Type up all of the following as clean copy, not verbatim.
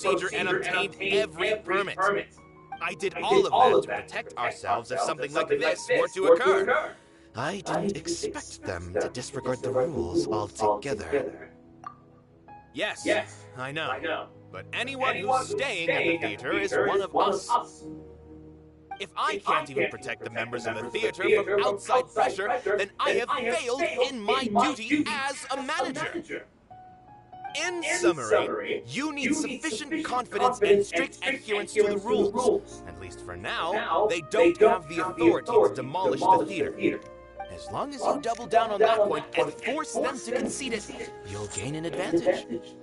procedure and obtained every permit. I did all of that to protect ourselves if something like this were to occur. I didn't expect them to disregard the rules altogether. Yes, I know. But anyone who's staying at the theater is one of us. If I can't even protect the members of the theater from outside pressure, then I have failed in my duty as a manager. In summary, you need sufficient confidence and strict adherence to the rules. At least for now, they don't have the authority to demolish the theater. As long as you double down on that point and force them to concede it, you'll gain an advantage.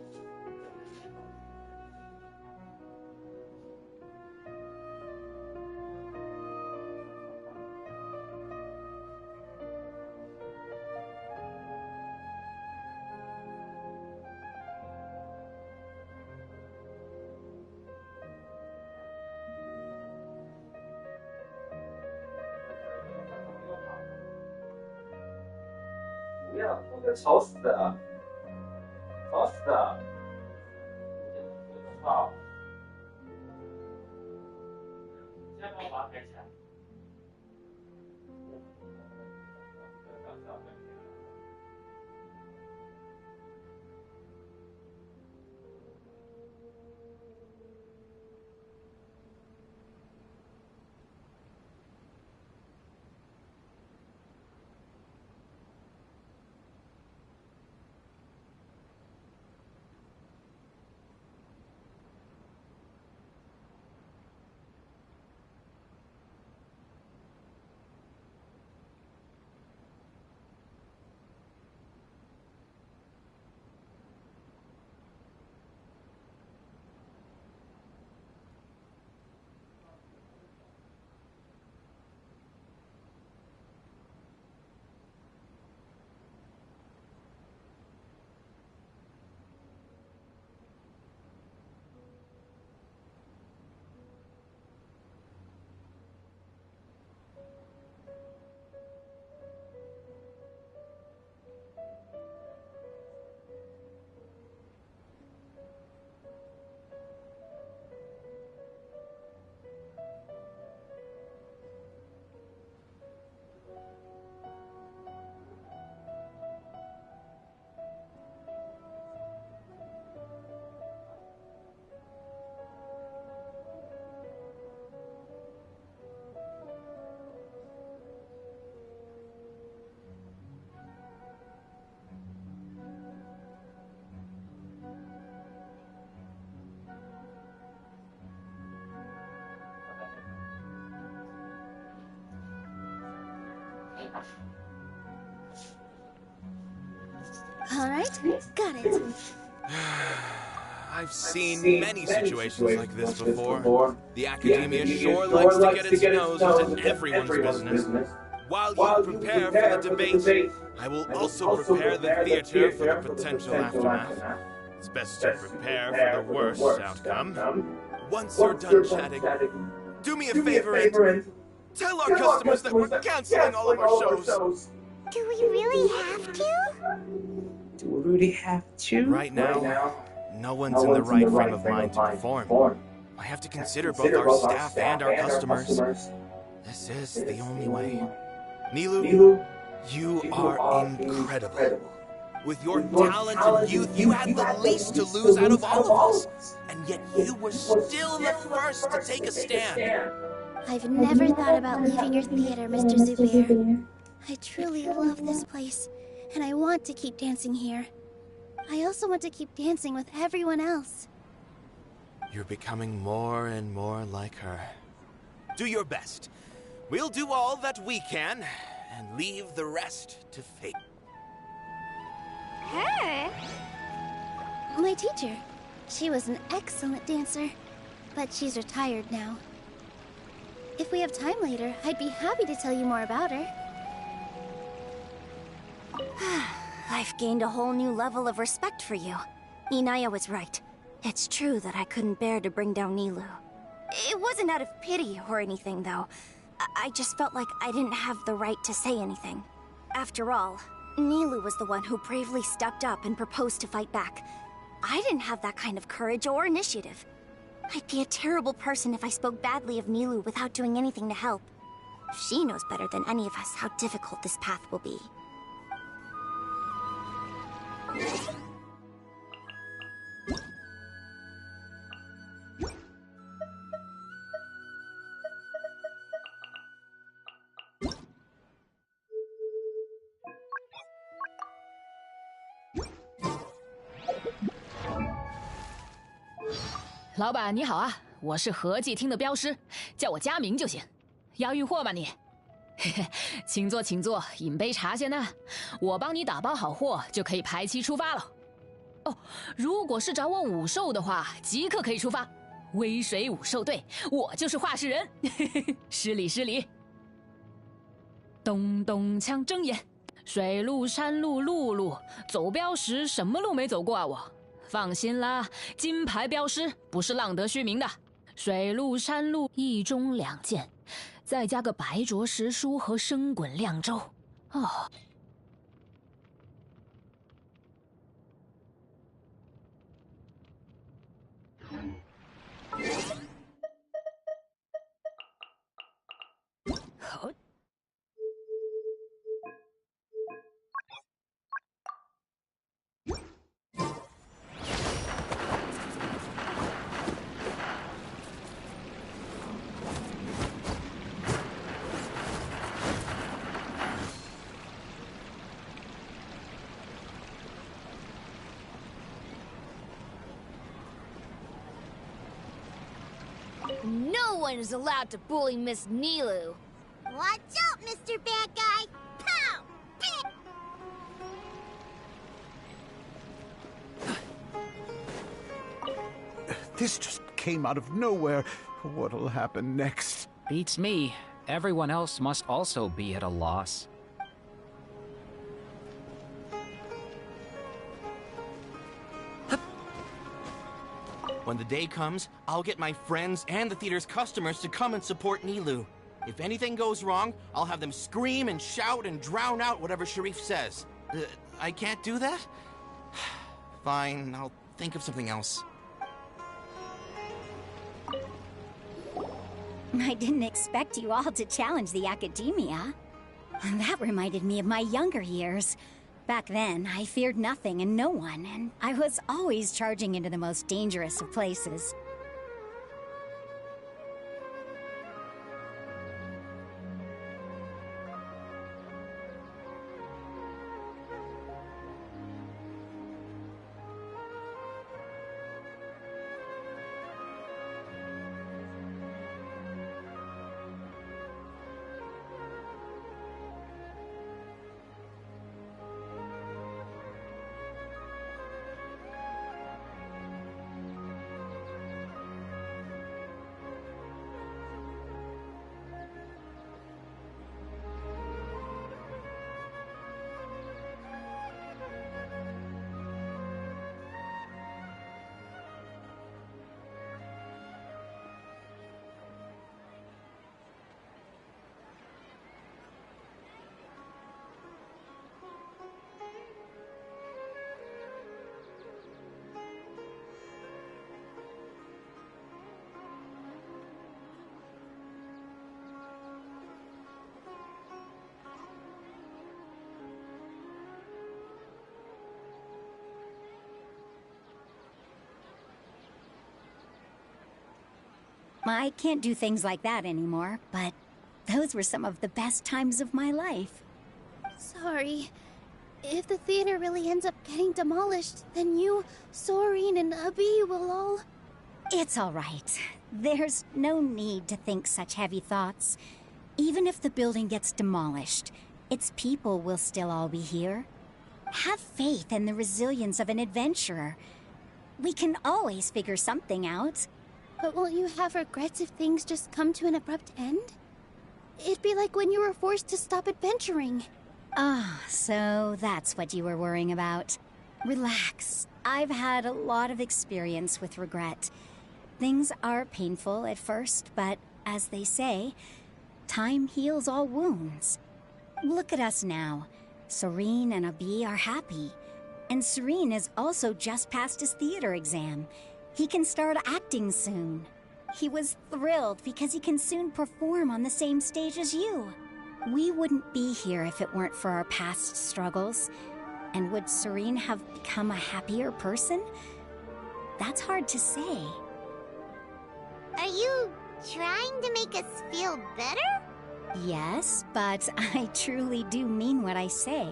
Yeah, 我吵死了，吵死了！好，先帮我把它抬起来。All right, got it. I've seen many situations like this before. The academia sure likes to get its nose into everyone's business. While you prepare for the debate, I will also prepare the theater for the potential aftermath. It's best to prepare for the worst outcome. Once you're done chatting, do me a favor and tell our customers that we're canceling all of our shows. Do we really have to? Do we really have to? Right now, no one's in the right frame of mind to perform. I have to consider both our staff and our customers. This is the only way. Nilu, you are incredible. With your talent and youth, you had the least to lose out of all of us. And yet you were still the first to take a stand. I've never thought about leaving your theater, Mr. Zubair. I truly love this place, and I want to keep dancing here. I also want to keep dancing with everyone else. You're becoming more and more like her. Do your best. We'll do all that we can, and leave the rest to fate. Her? My teacher. She was an excellent dancer, but she's retired now. If we have time later, I'd be happy to tell you more about her. I've gained a whole new level of respect for you. Inaya was right. It's true that I couldn't bear to bring down Nilu. It wasn't out of pity or anything, though. I just felt like I didn't have the right to say anything. After all, Nilu was the one who bravely stepped up and proposed to fight back. I didn't have that kind of courage or initiative. I'd be a terrible person if I spoke badly of Nilou without doing anything to help. She knows better than any of us how difficult this path will be. 老板你好啊，我是和记厅的镖师，叫我佳明就行。要运货吗你？嘿嘿，请坐请坐，饮杯茶先呢。我帮你打包好货，就可以排期出发了。哦，如果是找我武兽的话，即刻可以出发。微水武兽队，我就是话事人。嘿嘿，失礼失礼。咚咚锵，睁眼。水路、山路、陆路，走镖时什么路没走过啊我？ 放心啦，金牌镖师不是浪得虚名的。水路、山路一中两件，再加个白灼石书和生滚亮粥。哦。好。 No one is allowed to bully Miss Nilou. Watch out, Mr. Bad Guy! Pow! This just came out of nowhere. What'll happen next? Beats me. Everyone else must also be at a loss. When the day comes, I'll get my friends and the theater's customers to come and support Nilou. If anything goes wrong, I'll have them scream and shout and drown out whatever Sharif says. I can't do that? Fine, I'll think of something else. I didn't expect you all to challenge the academia. That reminded me of my younger years. Back then, I feared nothing and no one, and I was always charging into the most dangerous of places. I can't do things like that anymore, but those were some of the best times of my life. Sorry. If the theater really ends up getting demolished, then you, Soren, and Abi will all... It's all right. There's no need to think such heavy thoughts. Even if the building gets demolished, its people will still all be here. Have faith in the resilience of an adventurer. We can always figure something out. But won't you have regrets if things just come to an abrupt end? It'd be like when you were forced to stop adventuring. Ah, so that's what you were worrying about. Relax. I've had a lot of experience with regret. Things are painful at first, but as they say, time heals all wounds. Look at us now. Soren and Abi are happy. And Serene has also just passed his theater exam. He can start acting soon. He was thrilled because he can soon perform on the same stage as you. We wouldn't be here if it weren't for our past struggles. And would Serene have become a happier person? That's hard to say. Are you trying to make us feel better? Yes, but I truly do mean what I say.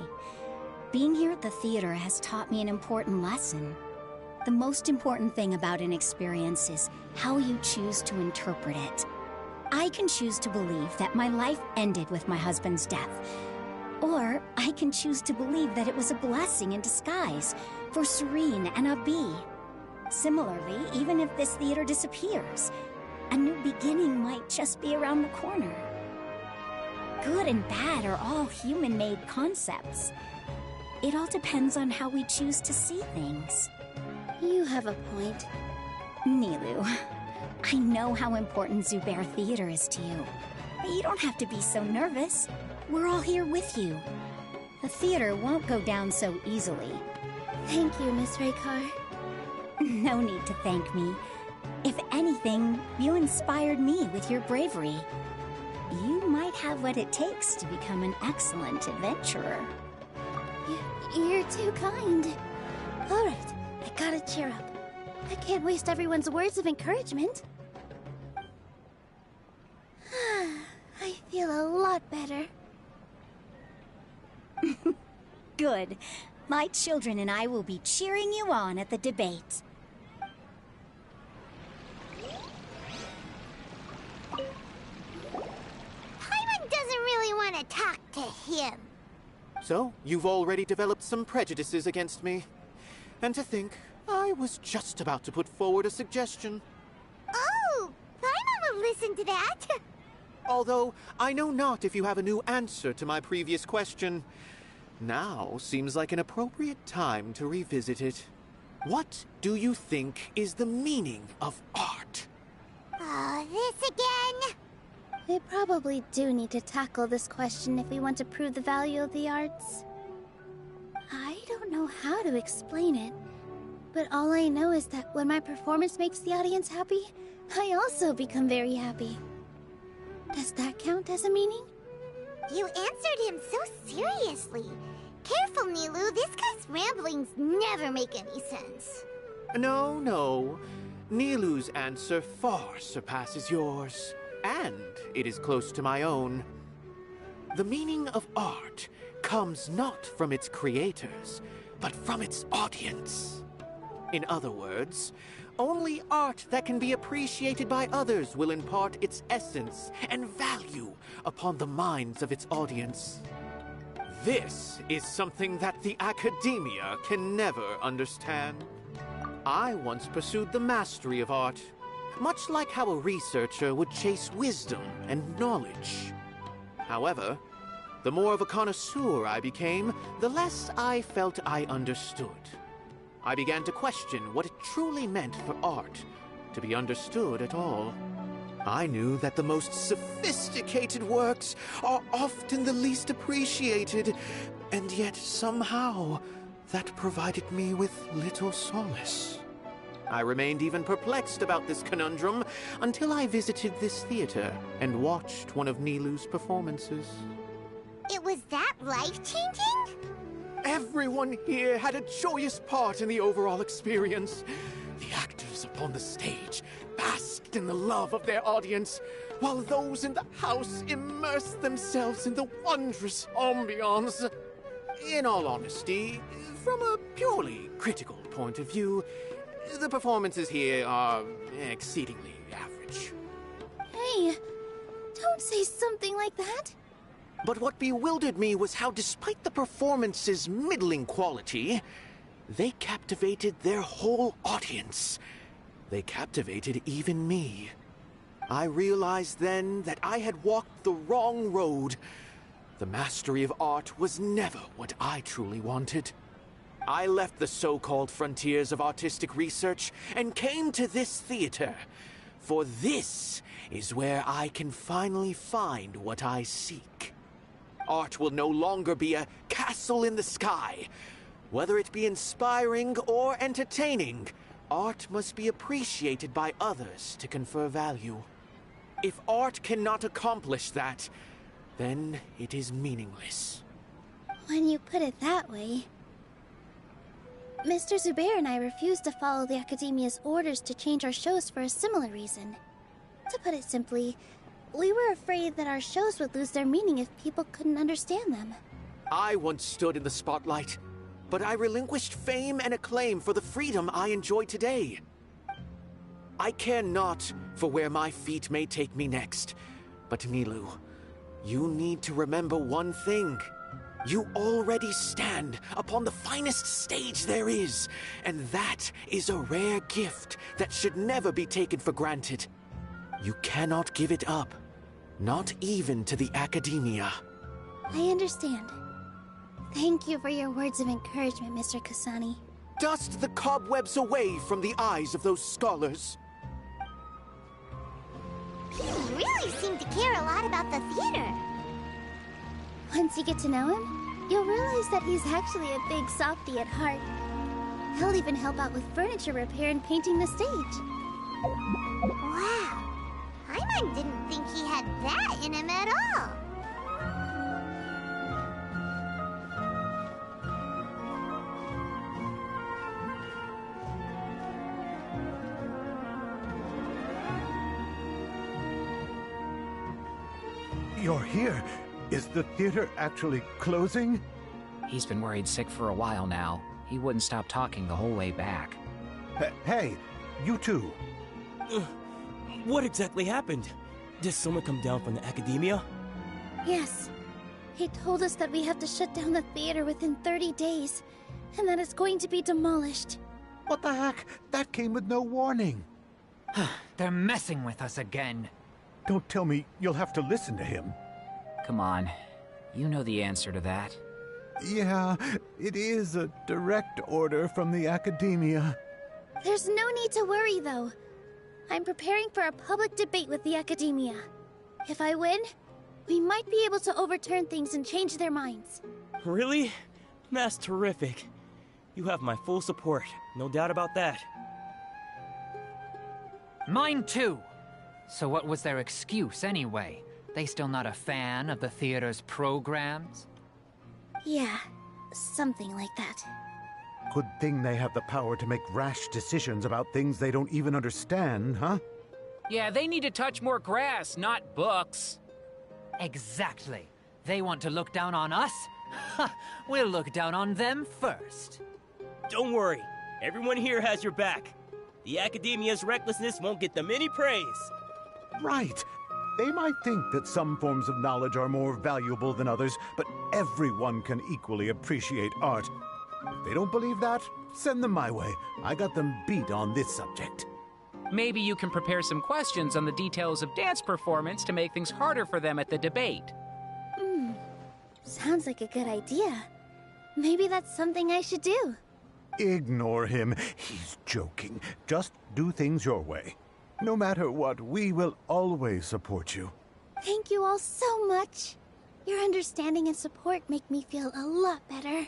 Being here at the theater has taught me an important lesson. The most important thing about an experience is how you choose to interpret it. I can choose to believe that my life ended with my husband's death. Or I can choose to believe that it was a blessing in disguise for Serene and Abi. Similarly, even if this theater disappears, a new beginning might just be around the corner. Good and bad are all human-made concepts. It all depends on how we choose to see things. You have a point. Nilou, I know how important Zubair Theater is to you. You don't have to be so nervous. We're all here with you. The theater won't go down so easily. Thank you, Miss Raykar. No need to thank me. If anything, you inspired me with your bravery. You might have what it takes to become an excellent adventurer. You're too kind. All right, I gotta cheer up. I can't waste everyone's words of encouragement. I feel a lot better. Good. My children and I will be cheering you on at the debate. Paimon doesn't really want to talk to him. So, you've already developed some prejudices against me. And to think, I was just about to put forward a suggestion. Oh, Paimon will listen to that. Although, I know not if you have a new answer to my previous question. Now seems like an appropriate time to revisit it. What do you think is the meaning of art? Oh, this again? We probably do need to tackle this question if we want to prove the value of the arts. I don't know how to explain it, but all I know is that when my performance makes the audience happy, I also become very happy. Does that count as a meaning? You answered him so seriously. Careful, Nilou. This guy's ramblings never make any sense. No. Nilou's answer far surpasses yours, and it is close to my own. The meaning of art comes not from its creators, but from its audience. In other words, only art that can be appreciated by others will impart its essence and value upon the minds of its audience. This is something that the academia can never understand. I once pursued the mastery of art, much like how a researcher would chase wisdom and knowledge. However, the more of a connoisseur I became, the less I felt I understood. I began to question what it truly meant for art to be understood at all. I knew that the most sophisticated works are often the least appreciated, and yet somehow that provided me with little solace. I remained even perplexed about this conundrum until I visited this theater and watched one of Nilou's performances. It was that life-changing? Everyone here had a joyous part in the overall experience. The actors upon the stage basked in the love of their audience, while those in the house immersed themselves in the wondrous ambiance. In all honesty, from a purely critical point of view, the performances here are exceedingly average. Hey, don't say something like that. But what bewildered me was how, despite the performance's middling quality, they captivated their whole audience. They captivated even me. I realized then that I had walked the wrong road. The mastery of art was never what I truly wanted. I left the so-called frontiers of artistic research and came to this theater, for this is where I can finally find what I seek. Art will no longer be a castle in the sky, Whether it be inspiring or entertaining, art must be appreciated by others to confer value. If art cannot accomplish that, then it is meaningless. When you put it that way... Mr. Zubair and I refused to follow the Academia's orders to change our shows for a similar reason. To put it simply, we were afraid that our shows would lose their meaning if people couldn't understand them. I once stood in the spotlight, but I relinquished fame and acclaim for the freedom I enjoy today. I care not for where my feet may take me next, but Nilou, you need to remember one thing. You already stand upon the finest stage there is, and that is a rare gift that should never be taken for granted. You cannot give it up, not even to the Academia. I understand. Thank you for your words of encouragement, Mr. Kasani. Dust the cobwebs away from the eyes of those scholars. You really seem to care a lot about the theater. Once you get to know him, you'll realize that he's actually a big softie at heart. He'll even help out with furniture repair and painting the stage. Wow. Paimon didn't think he had that in him at all. You're here. Is the theater actually closing? He's been worried sick for a while now. He wouldn't stop talking the whole way back. Hey, you two. What exactly happened? Did someone come down from the Academia? Yes. He told us that we have to shut down the theater within 30 days, and that it's going to be demolished. What the heck? That came with no warning. They're messing with us again. Don't tell me you'll have to listen to him. Come on. You know the answer to that. Yeah, it is a direct order from the Academia. There's no need to worry, though. I'm preparing for a public debate with the Academia. If I win, we might be able to overturn things and change their minds. Really? That's terrific. You have my full support, no doubt about that. Mine too. So what was their excuse anyway? They still not a fan of the theater's programs? Yeah, something like that. Good thing they have the power to make rash decisions about things they don't even understand, huh? Yeah, they need to touch more grass, not books. Exactly. They want to look down on us? Ha! We'll look down on them first. Don't worry. Everyone here has your back. The Academia's recklessness won't get them any praise. Right. They might think that some forms of knowledge are more valuable than others, but everyone can equally appreciate art. If they don't believe that, send them my way. I got them beat on this subject. Maybe you can prepare some questions on the details of dance performance to make things harder for them at the debate. Sounds like a good idea. Maybe that's something I should do. Ignore him. He's joking. Just do things your way. No matter what, we will always support you. Thank you all so much. Your understanding and support make me feel a lot better.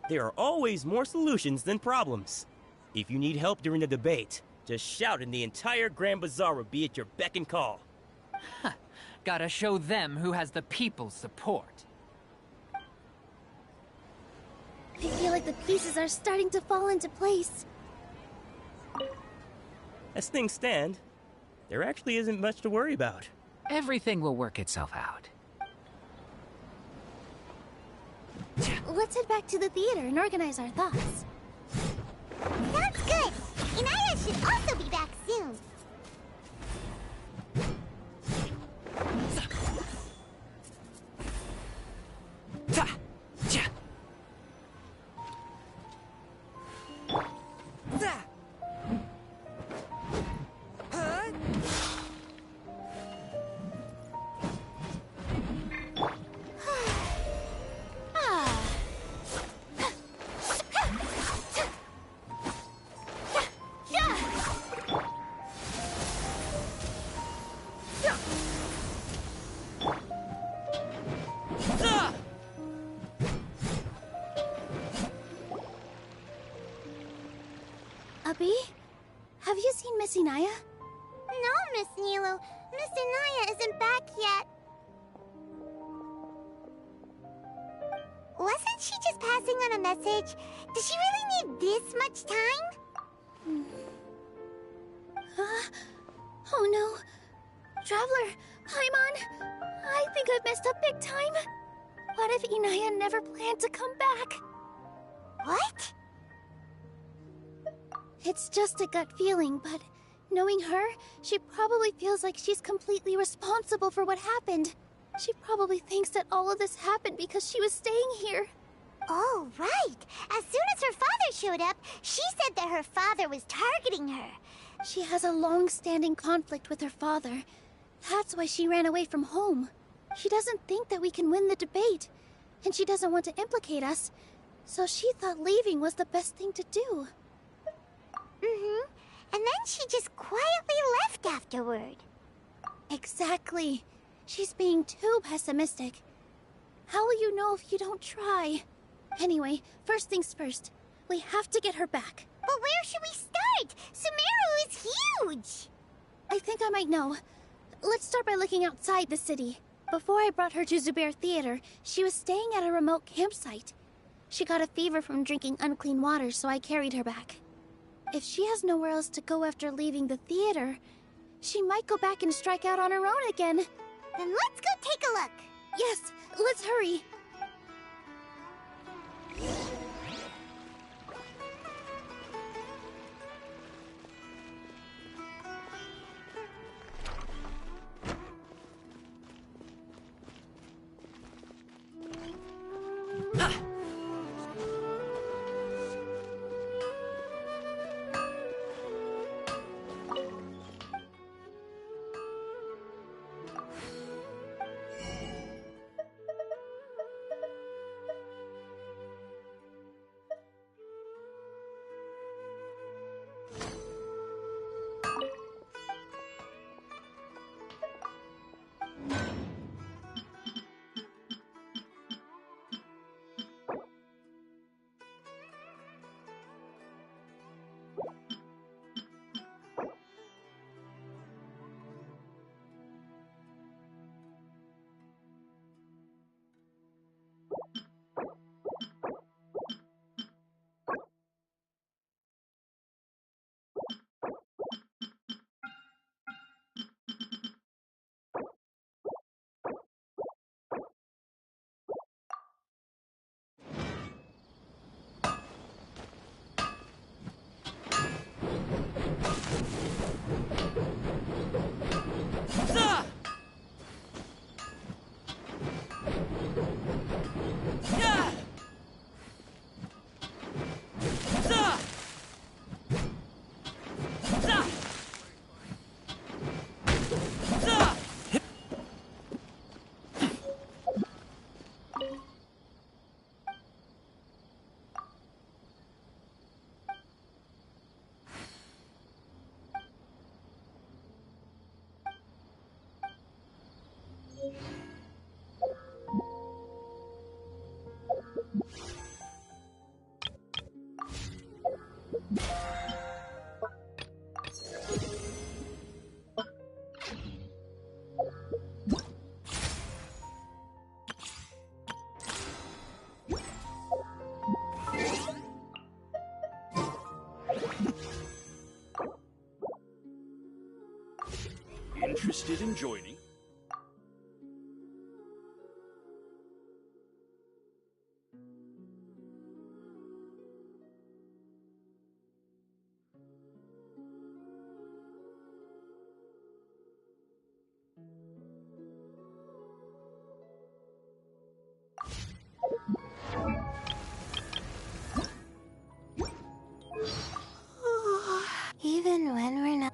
There are always more solutions than problems. If you need help during the debate, just shout and the entire Grand Bazaar will be at your beck and call. Gotta show them who has the people's support. I feel like the pieces are starting to fall into place. As things stand, there actually isn't much to worry about. Everything will work itself out. Let's head back to the theater and organize our thoughts. Sounds good! Inaya should also be back soon. Miss Inaya? No, Miss Nilu. Miss Inaya isn't back yet. Wasn't she just passing on a message? Does she really need this much time? Oh no. Traveler, Paimon, I think I've messed up big time. What if Inaya never planned to come back? What? It's just a gut feeling, but knowing her, she probably feels like she's completely responsible for what happened. She probably thinks that all of this happened because she was staying here. Oh, right. As soon as her father showed up, she said that her father was targeting her. She has a long-standing conflict with her father. That's why she ran away from home. She doesn't think that we can win the debate, and she doesn't want to implicate us, so she thought leaving was the best thing to do. Mm-hmm. And then she just quietly left afterward. Exactly. She's being too pessimistic. How will you know if you don't try? Anyway, first things first. We have to get her back. But where should we start? Sumeru is huge! I think I might know. Let's start by looking outside the city. Before I brought her to Zubair Theater, she was staying at a remote campsite. She got a fever from drinking unclean water, so I carried her back. If she has nowhere else to go after leaving the theater, she might go back and strike out on her own again. Then let's go take a look. Yes, let's hurry. Interested in joining? Even when we're not...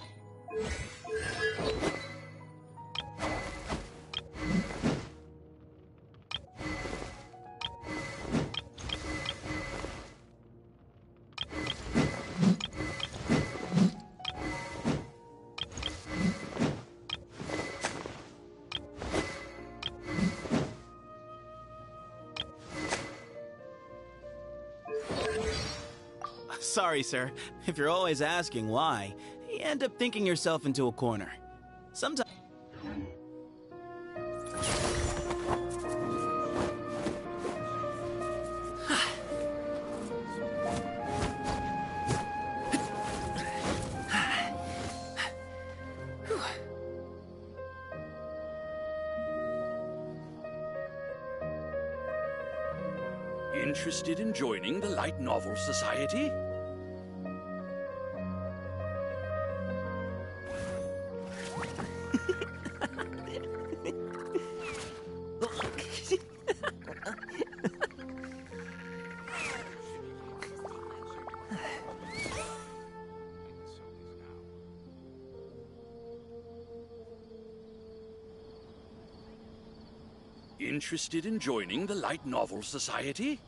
Sorry, sir. If you're always asking why, may end up thinking yourself into a corner. Sometimes. Interested in joining the Light Novel Society? Interested in joining the Light Novel Society?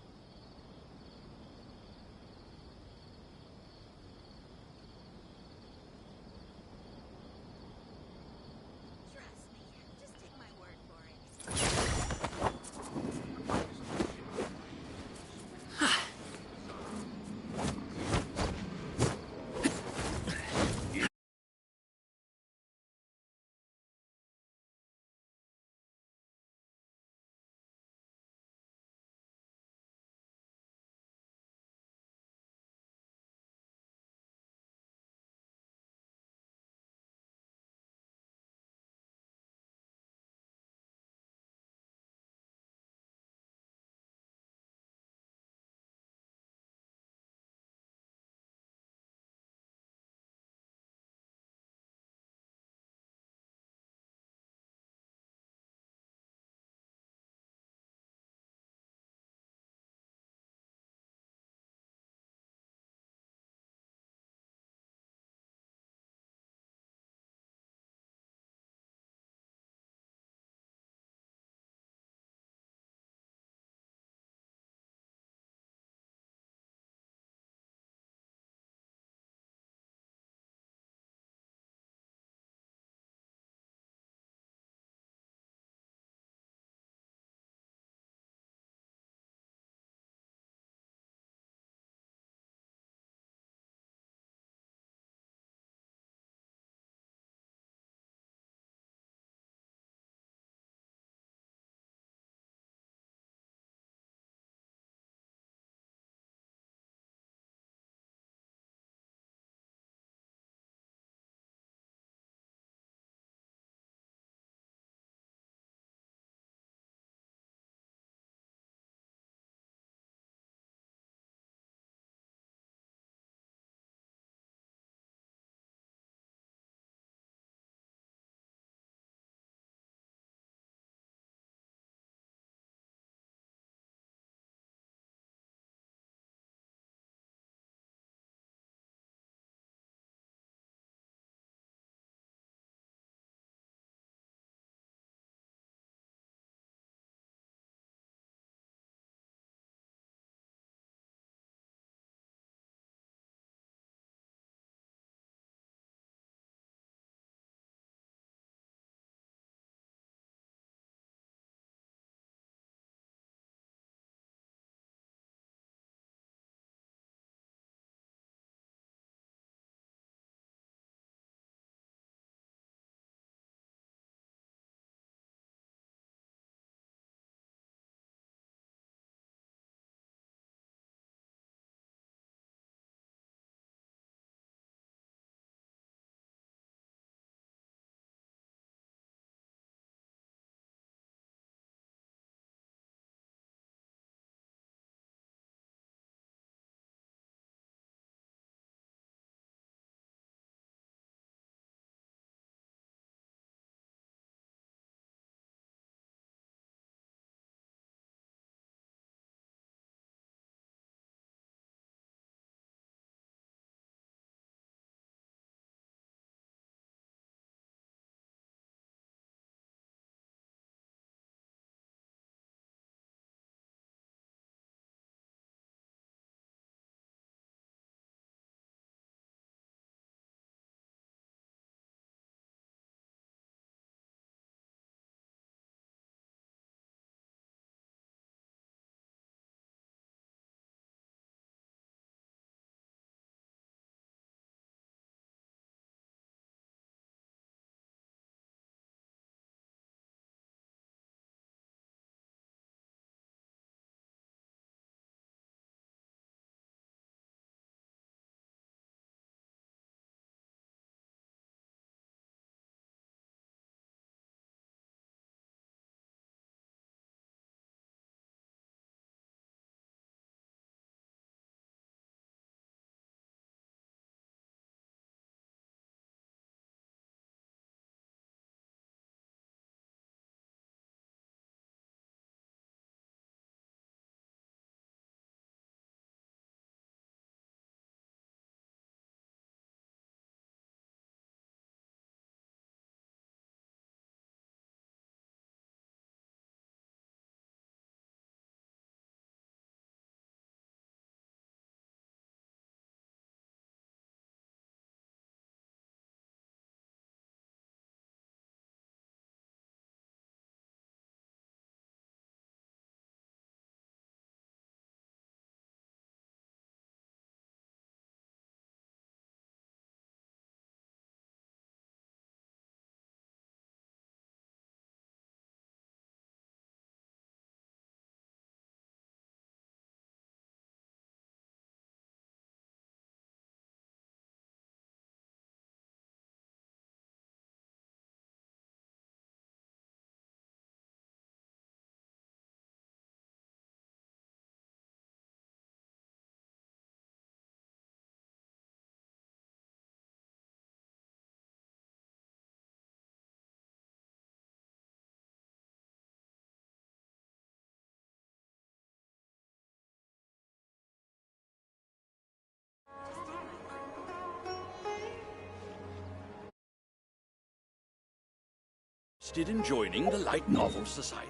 Interested in joining the Light Novel Society?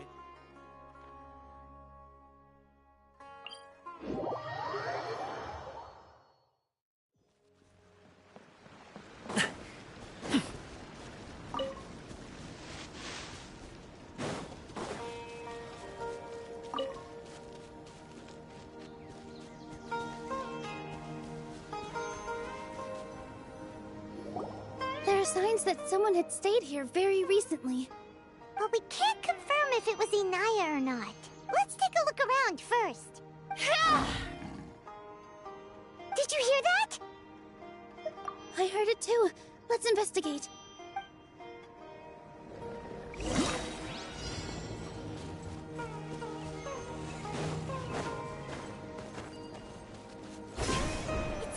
There are signs that someone had stayed here very recently. But we can't confirm if it was Inaya or not. Let's take a look around first. Did you hear that? I heard it too. Let's investigate. It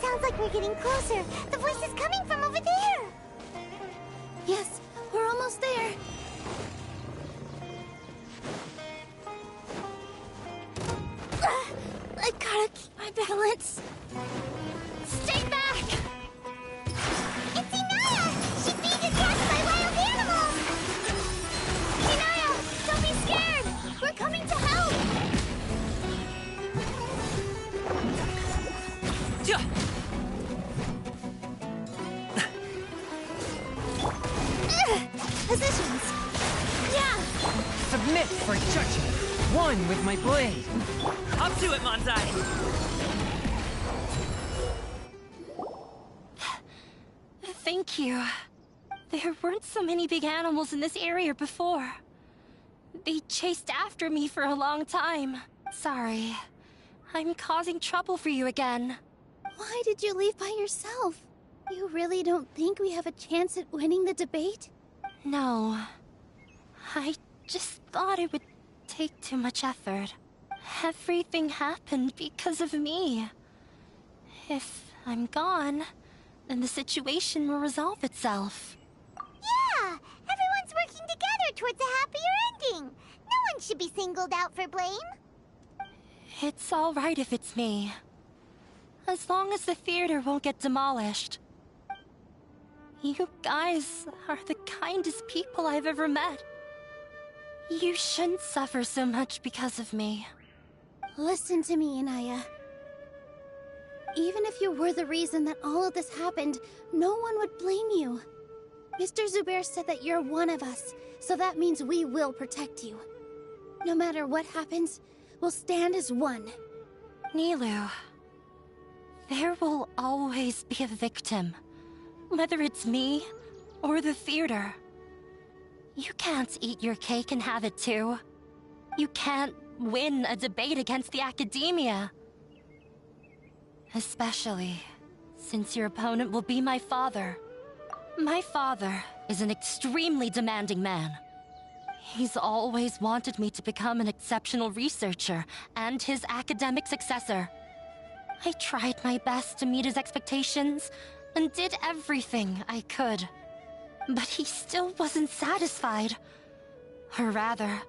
sounds like we're getting closer. The voice is coming from over there. Yes, we're almost there. I gotta keep my balance. Stay back! It's Inaya! She's being attacked by wild animals! Inaya, don't be scared! We're coming to help! Positions! Yeah! Submit for judgment. One with my blade. Up to it, Manzai! Thank you. There weren't so many big animals in this area before. They chased after me for a long time. Sorry. I'm causing trouble for you again. Why did you leave by yourself? You really don't think we have a chance at winning the debate? No. I just thought it would take too much effort. Everything happened because of me. If I'm gone, then the situation will resolve itself. Yeah! Everyone's working together towards a happier ending. No one should be singled out for blame. It's all right if it's me. As long as the theater won't get demolished. You guys are the kindest people I've ever met. You shouldn't suffer so much because of me. Listen to me, Inaya. Even if you were the reason that all of this happened, no one would blame you. Mr. Zubair said that you're one of us, so that means we will protect you. No matter what happens, we'll stand as one. Nilou, there will always be a victim. Whether it's me or the theater. You can't eat your cake and have it too. You can't win a debate against the academia. Especially since your opponent will be my father. My father is an extremely demanding man. He's always wanted me to become an exceptional researcher and his academic successor. I tried my best to meet his expectations and did everything I could. But he still wasn't satisfied. Or rather,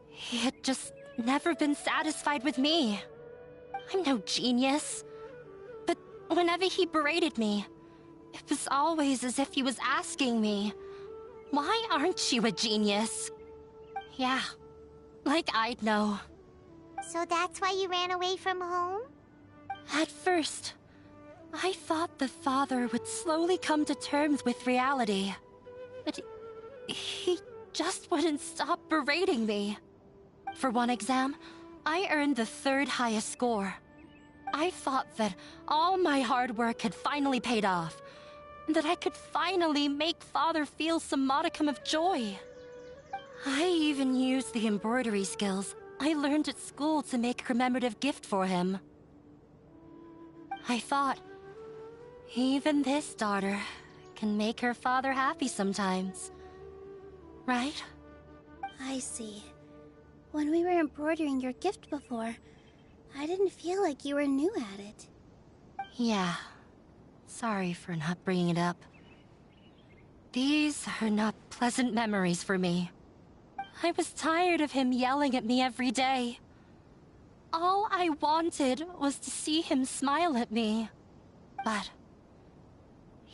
he had just never been satisfied with me. I'm no genius. But whenever he berated me, it was always as if he was asking me, "Why aren't you a genius?" Yeah, like I'd know. So that's why you ran away from home? At first, I thought the father would slowly come to terms with reality. But he just wouldn't stop berating me. For one exam, I earned the 3rd highest score. I thought that all my hard work had finally paid off. That I could finally make father feel some modicum of joy. I even used the embroidery skills I learned at school to make a commemorative gift for him. I thought, even this daughter can make her father happy sometimes. Right? I see. When we were embroidering your gift before, I didn't feel like you were new at it. Yeah. Sorry for not bringing it up. These are not pleasant memories for me. I was tired of him yelling at me every day. All I wanted was to see him smile at me. But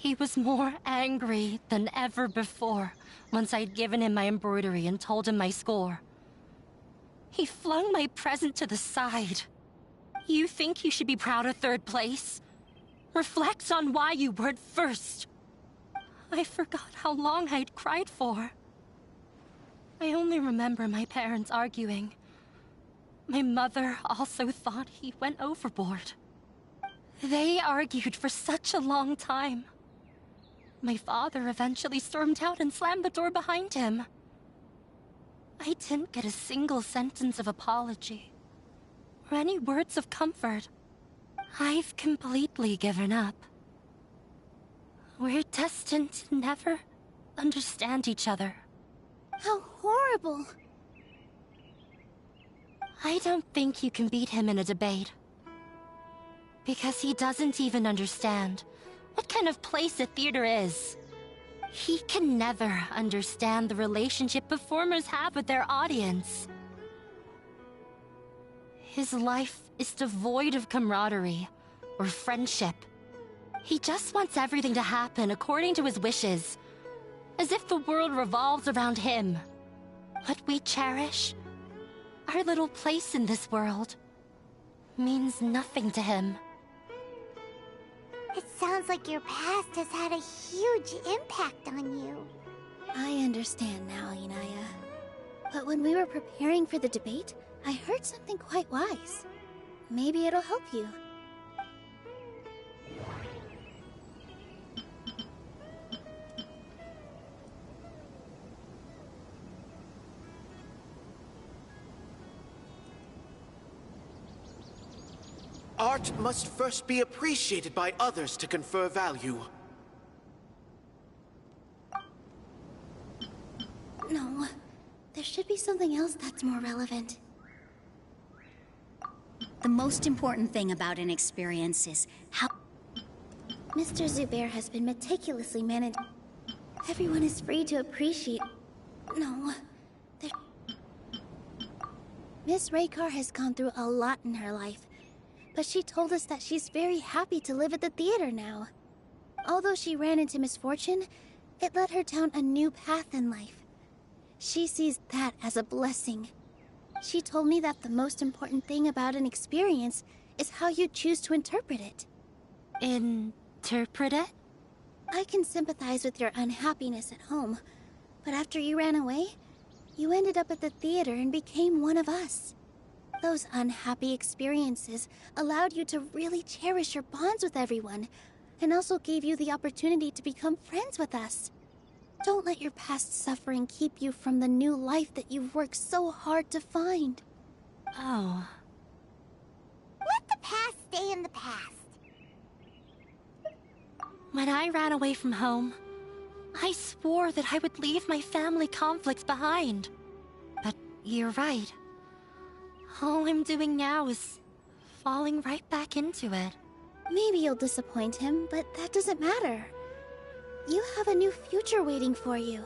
He was more angry than ever before once I'd given him my embroidery and told him my score. He flung my present to the side. You think you should be proud of third place? Reflect on why you weren't first. I forgot how long I'd cried for. I only remember my parents arguing. My mother also thought he went overboard. They argued for such a long time. My father eventually stormed out and slammed the door behind him. I didn't get a single sentence of apology or any words of comfort. I've completely given up. We're destined to never understand each other. How horrible! I don't think you can beat him in a debate. Because he doesn't even understand what kind of place a theater is. He can never understand the relationship performers have with their audience. His life is devoid of camaraderie or friendship. He just wants everything to happen according to his wishes, as if the world revolves around him. What we cherish, our little place in this world, means nothing to him. It sounds like your past has had a huge impact on you. I understand now, Inaya. But when we were preparing for the debate, I heard something quite wise. Maybe it'll help you. Art must first be appreciated by others to confer value. No, there should be something else that's more relevant. The most important thing about an experience is how... Mr. Zubair has been meticulously managed. Everyone is free to appreciate... No, there... Miss Raykar has gone through a lot in her life, but she told us that she's very happy to live at the theater now. Although she ran into misfortune, it led her down a new path in life. She sees that as a blessing. She told me that the most important thing about an experience is how you choose to interpret it. Interpret it? I can sympathize with your unhappiness at home, but after you ran away, you ended up at the theater and became one of us. Those unhappy experiences allowed you to really cherish your bonds with everyone, and also gave you the opportunity to become friends with us. Don't let your past suffering keep you from the new life that you've worked so hard to find. Oh. Let the past stay in the past. When I ran away from home, I swore that I would leave my family conflicts behind. But you're right. All I'm doing now is falling right back into it. Maybe you'll disappoint him, but that doesn't matter. You have a new future waiting for you.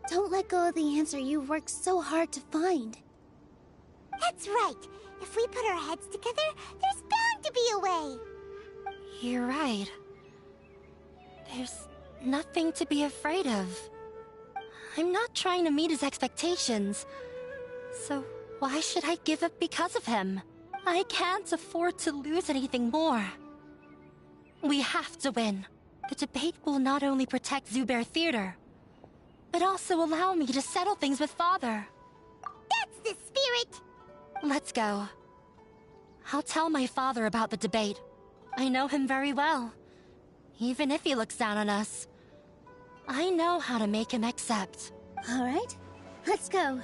Don't let go of the answer you've worked so hard to find. That's right. If we put our heads together, there's bound to be a way. You're right. There's nothing to be afraid of. I'm not trying to meet his expectations. So why should I give up because of him? I can't afford to lose anything more. We have to win. The debate will not only protect Zubair Theater, but also allow me to settle things with Father. That's the spirit! Let's go. I'll tell my father about the debate. I know him very well. Even if he looks down on us, I know how to make him accept. All right, let's go.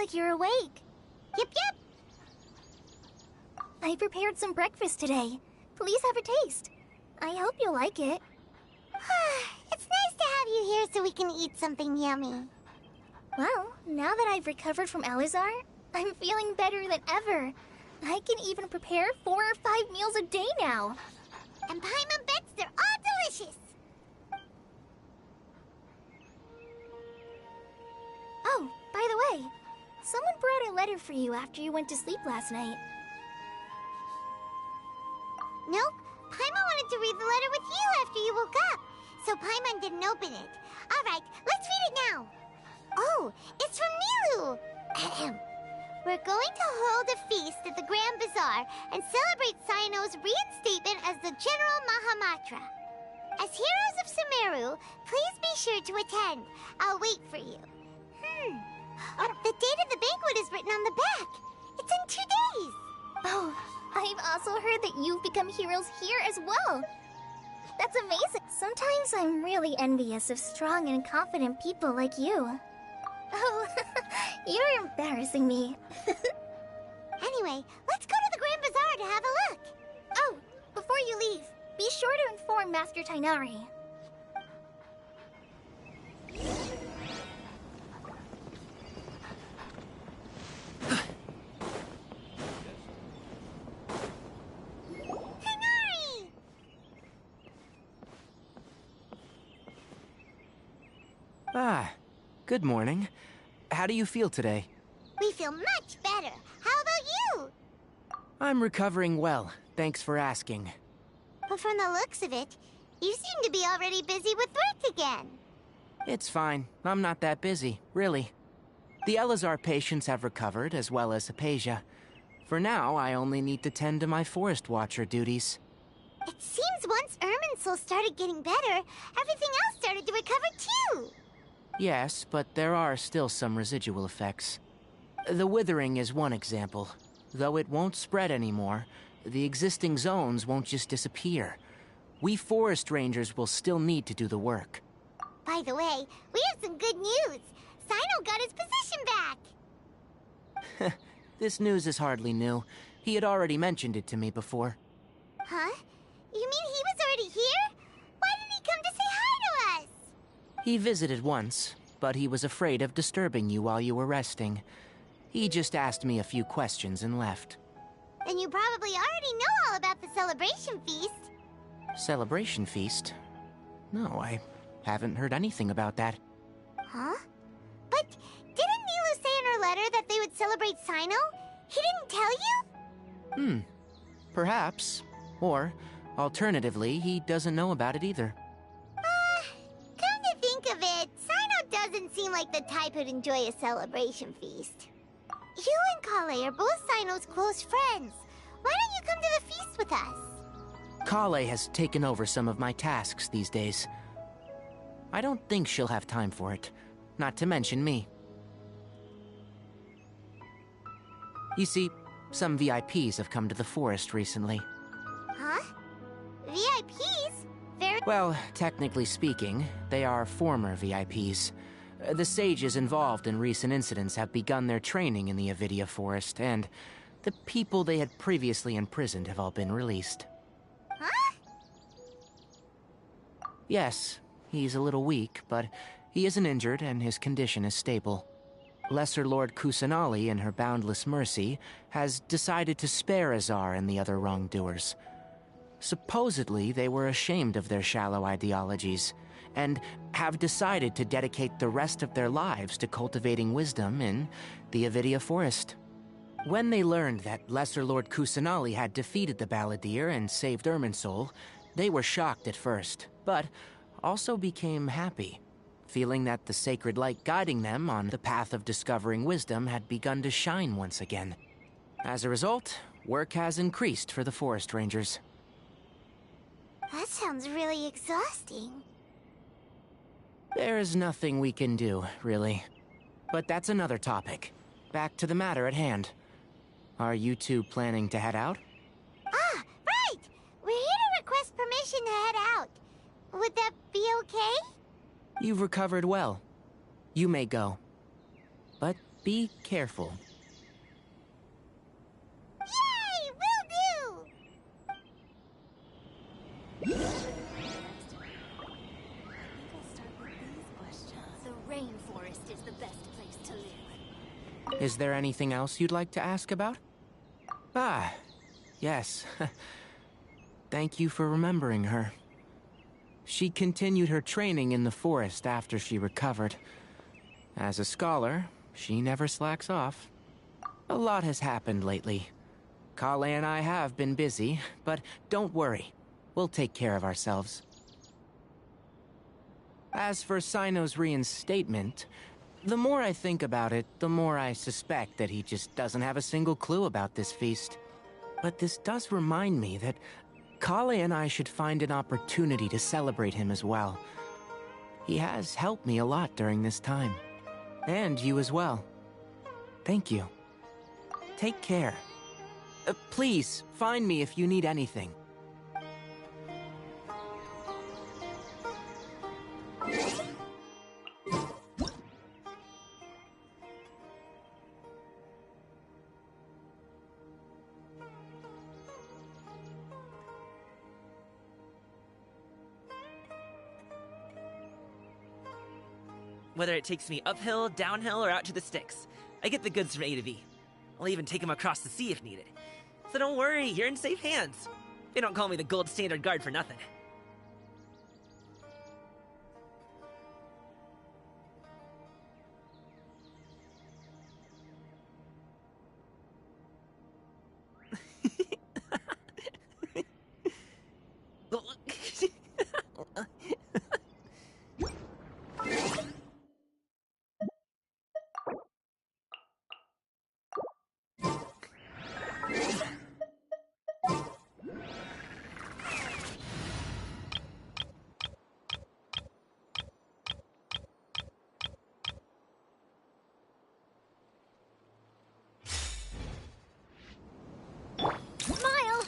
like you're awake. Yep. I prepared some breakfast today. Please have a taste. I hope you'll like it. It's nice to have you here so we can eat something yummy. Well, now that I've recovered from Elazar, I'm feeling better than ever. I can even prepare 4 or 5 meals a day now. And Paimon bets they're all delicious. Oh, by the way, someone brought a letter for you after you went to sleep last night. Nope. Paimon wanted to read the letter with you after you woke up, so Paimon didn't open it. Alright, let's read it now. Oh, it's from Nilou. We're going to hold a feast at the Grand Bazaar and celebrate Cyno's reinstatement as the General Mahamatra. As heroes of Sumeru, please be sure to attend. I'll wait for you. The date of the banquet is written on the back. It's in 2 days. Oh, I've also heard that you've become heroes here as well. That's amazing. Sometimes I'm really envious of strong and confident people like you. Oh, you're embarrassing me. Anyway, let's go to the Grand Bazaar to have a look. Oh, before you leave, be sure to inform Master Tainari. Good morning. How do you feel today? We feel much better. How about you? I'm recovering well, thanks for asking. But from the looks of it, you seem to be already busy with work again. It's fine. I'm not that busy, really. The Elazar patients have recovered, as well as Hypatia. For now, I only need to tend to my Forest Watcher duties. It seems once Irminsul started getting better, everything else started to recover too. Yes, but there are still some residual effects. The withering is one example. Though it won't spread anymore, the existing zones won't just disappear. We forest rangers will still need to do the work. By the way, we have some good news. Cyno got his position back. This news is hardly new. He had already mentioned it to me before. Huh? You mean he was already here? Why didn't he come to say hi to us? He visited once, but he was afraid of disturbing you while you were resting. He just asked me a few questions and left. Then you probably already know all about the celebration feast. Celebration feast? No, I haven't heard anything about that. Huh? But didn't Nilou say in her letter that they would celebrate Cyno? He didn't tell you? Perhaps. Or, alternatively, he doesn't know about it either. Come to think of it, Cyno doesn't seem like the type who'd enjoy a celebration feast. You and Kale are both Cyno's close friends. Why don't you come to the feast with us? Kale has taken over some of my tasks these days. I don't think she'll have time for it, not to mention me. You see, some VIPs have come to the forest recently. Huh? VIPs? Well, technically speaking, they are former VIPs. The sages involved in recent incidents have begun their training in the Avidia Forest, and the people they had previously imprisoned have all been released. Huh? Yes, he's a little weak, but he isn't injured and his condition is stable. Lesser Lord Kusanali, in her boundless mercy, has decided to spare Azar and the other wrongdoers. Supposedly, they were ashamed of their shallow ideologies, and have decided to dedicate the rest of their lives to cultivating wisdom in the Avidia Forest. When they learned that Lesser Lord Kusanali had defeated the Balladeer and saved Irminsul, they were shocked at first, but also became happy, feeling that the sacred light guiding them on the path of discovering wisdom had begun to shine once again. As a result, work has increased for the Forest Rangers. That sounds really exhausting. There's nothing we can do, really. But that's another topic. Back to the matter at hand. Are you two planning to head out? Ah, right! We're here to request permission to head out. Would that be okay? You've recovered well. You may go. But be careful. Yay! Will do! The rainforest is the best place to live. Is there anything else you'd like to ask about? Ah, yes. Thank you for remembering her. She continued her training in the forest after she recovered. As a scholar, she never slacks off. A lot has happened lately. Kale and I have been busy, but don't worry. We'll take care of ourselves. As for Sino's reinstatement, the more I think about it, the more I suspect that he just doesn't have a single clue about this feast. But this does remind me that Kale and I should find an opportunity to celebrate him as well. He has helped me a lot during this time. And you as well. Thank you. Take care. Please, find me if you need anything. Whether it takes me uphill, downhill, or out to the sticks, I get the goods from A to B. I'll even take them across the sea if needed. So don't worry, you're in safe hands. They don't call me the gold standard guard for nothing. Smile!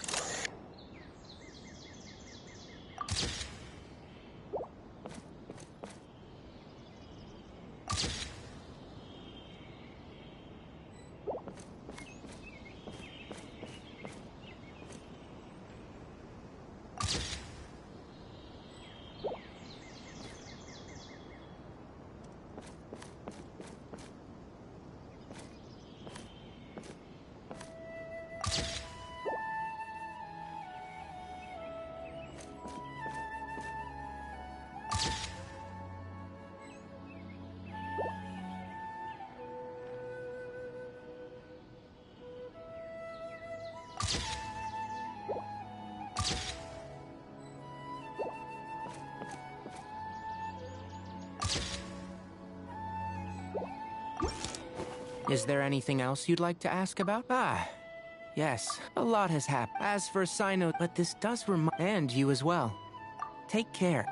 Is there anything else you'd like to ask about? Ah, yes. A lot has happened. As for Sino, but this does remind... And you as well. Take care.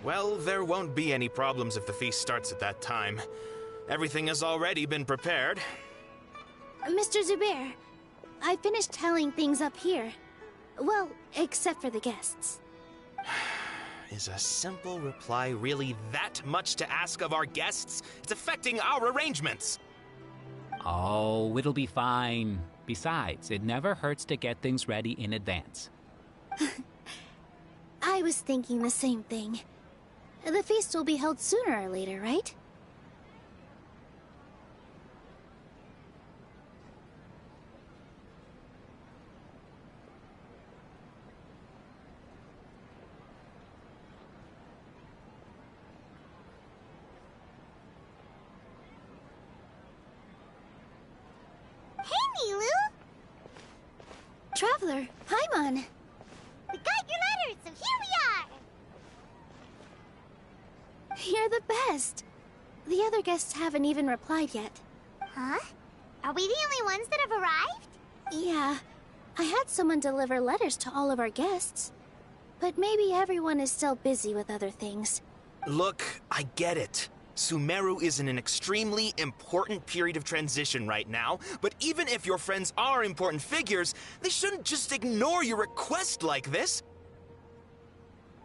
Well, there won't be any problems if the feast starts at that time. Everything has already been prepared. Mr. Zubair, I finished telling things up here. Well, except for the guests. Is a simple reply really that much to ask of our guests? It's affecting our arrangements. Oh, it'll be fine. Besides, it never hurts to get things ready in advance. I was thinking the same thing. The feast will be held sooner or later, right? Hey, Nilu! Traveler, Paimon! We got your letters, so here we are! You're the best! The other guests haven't even replied yet. Huh? Are we the only ones that have arrived? Yeah. I had someone deliver letters to all of our guests. But maybe everyone is still busy with other things. Look, I get it. Sumeru is in an extremely important period of transition right now, but even if your friends are important figures, they shouldn't just ignore your request like this.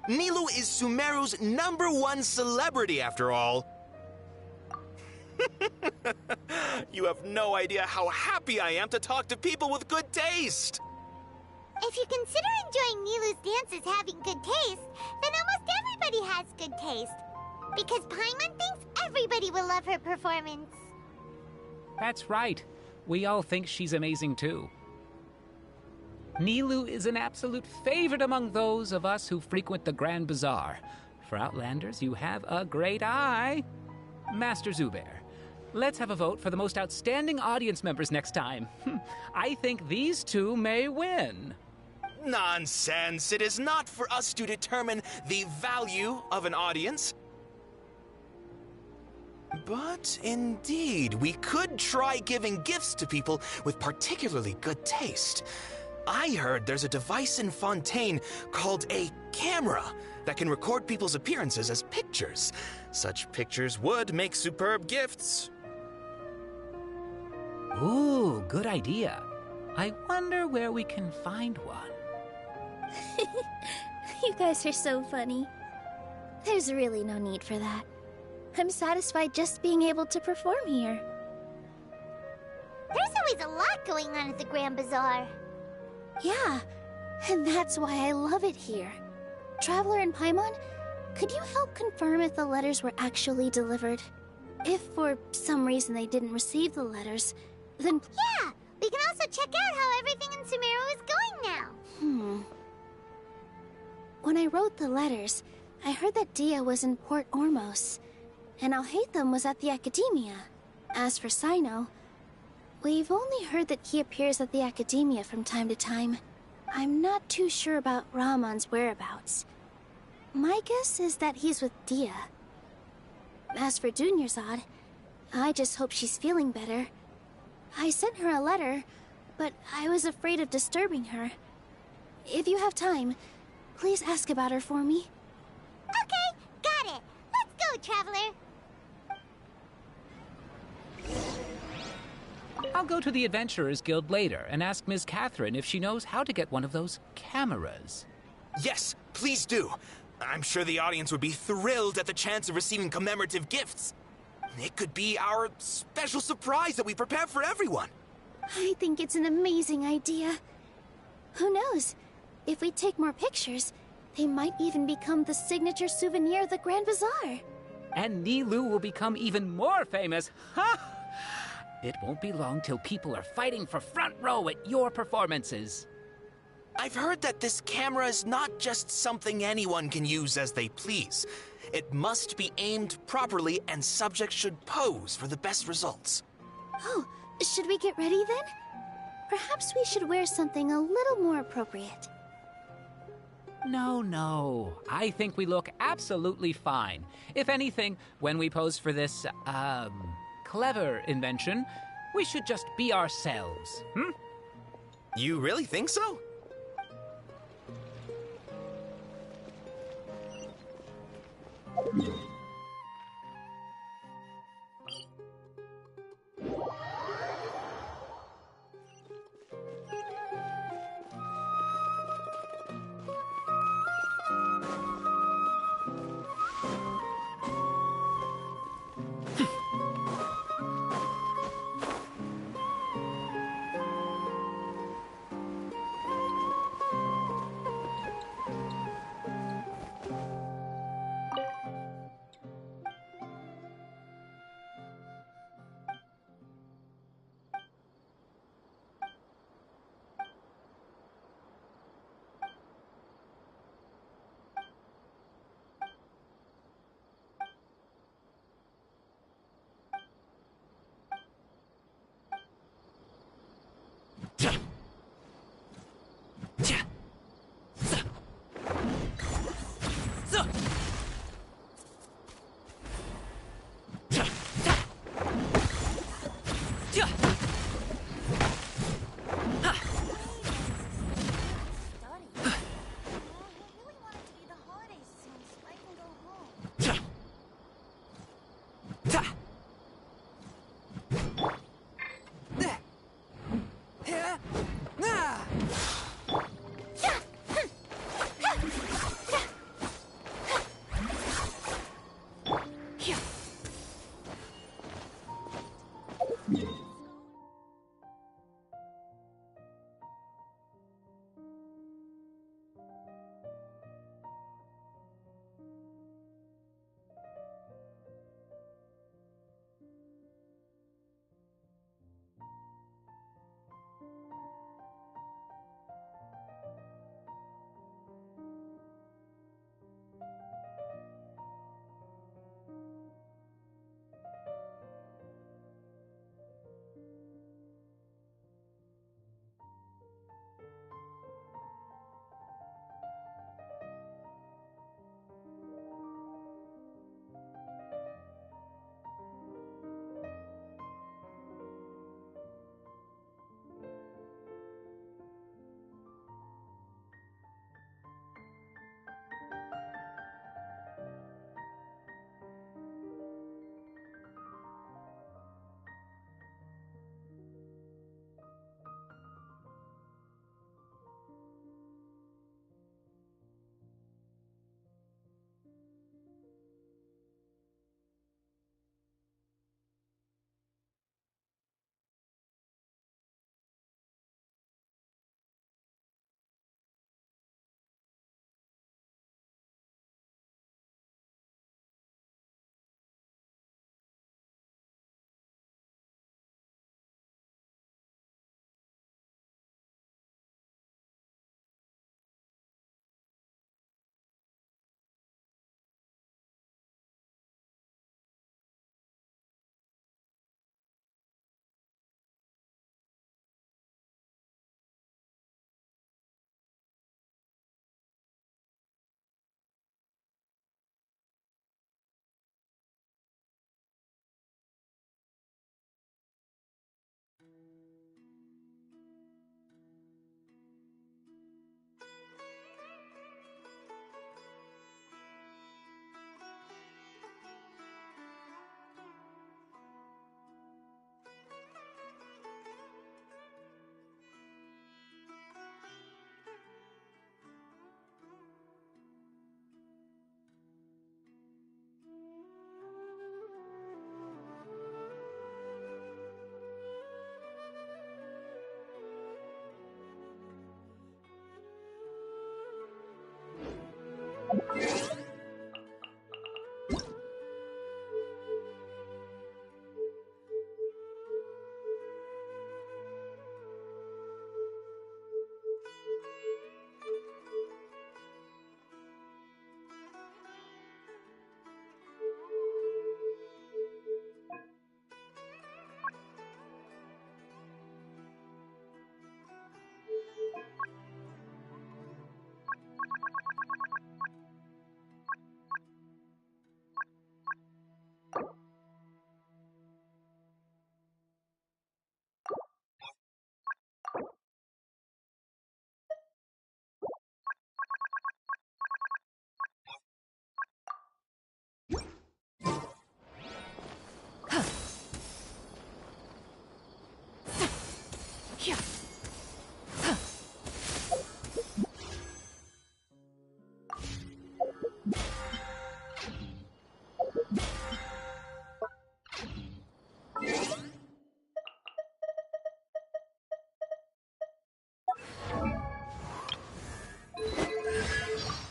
Nilou is Sumeru's #1 celebrity, after all. You have no idea how happy I am to talk to people with good taste. If you consider enjoying Nilu's dances having good taste, then almost everybody has good taste. Because Paimon thinks everybody will love her performance. That's right. We all think she's amazing too. Nilou is an absolute favorite among those of us who frequent the Grand Bazaar. For Outlanders, you have a great eye. Master Zubair, let's have a vote for the most outstanding audience members next time. I think these two may win. Nonsense! It is not for us to determine the value of an audience. But indeed, we could try giving gifts to people with particularly good taste. I heard there's a device in Fontaine called a camera that can record people's appearances as pictures. Such pictures would make superb gifts. Ooh, good idea. I wonder where we can find one. You guys are so funny. There's really no need for that. I'm satisfied just being able to perform here. There's always a lot going on at the Grand Bazaar. Yeah, and that's why I love it here. Traveler and Paimon, could you help confirm if the letters were actually delivered? If for some reason they didn't receive the letters, then... Yeah, we can also check out how everything in Sumeru is going now. When I wrote the letters, I heard that Dia was in Port Ormos, and Alhaitham was at the Academia. As for Sino, we've only heard that he appears at the Academia from time to time. I'm not too sure about Ramon's whereabouts. My guess is that he's with Dia. As for Dunyarzad, I just hope she's feeling better. I sent her a letter, but I was afraid of disturbing her. If you have time, please ask about her for me. Okay, got it. Let's go, Traveler. I'll go to the Adventurers Guild later and ask Ms. Catherine if she knows how to get one of those cameras. Yes, please do. I'm sure the audience would be thrilled at the chance of receiving commemorative gifts. It could be our special surprise that we prepare for everyone. I think it's an amazing idea. Who knows? If we take more pictures, they might even become the signature souvenir of the Grand Bazaar. And Nilou will become even more famous. Ha! It won't be long till people are fighting for front row at your performances. I've heard that this camera is not just something anyone can use as they please. It must be aimed properly, and subjects should pose for the best results. Oh, should we get ready then? Perhaps we should wear something a little more appropriate. No. I think we look absolutely fine. If anything, when we pose for this, clever invention, we should just be ourselves, You really think so?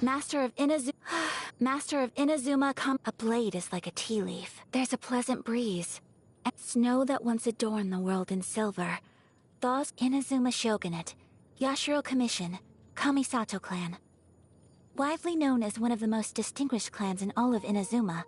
Master of Inazuma A blade is like a tea leaf. There's a pleasant breeze. And snow that once adorned the world in silver. Thaws Inazuma Shogunate. Yashiro Commission. Kamisato clan. Widely known as one of the most distinguished clans in all of Inazuma.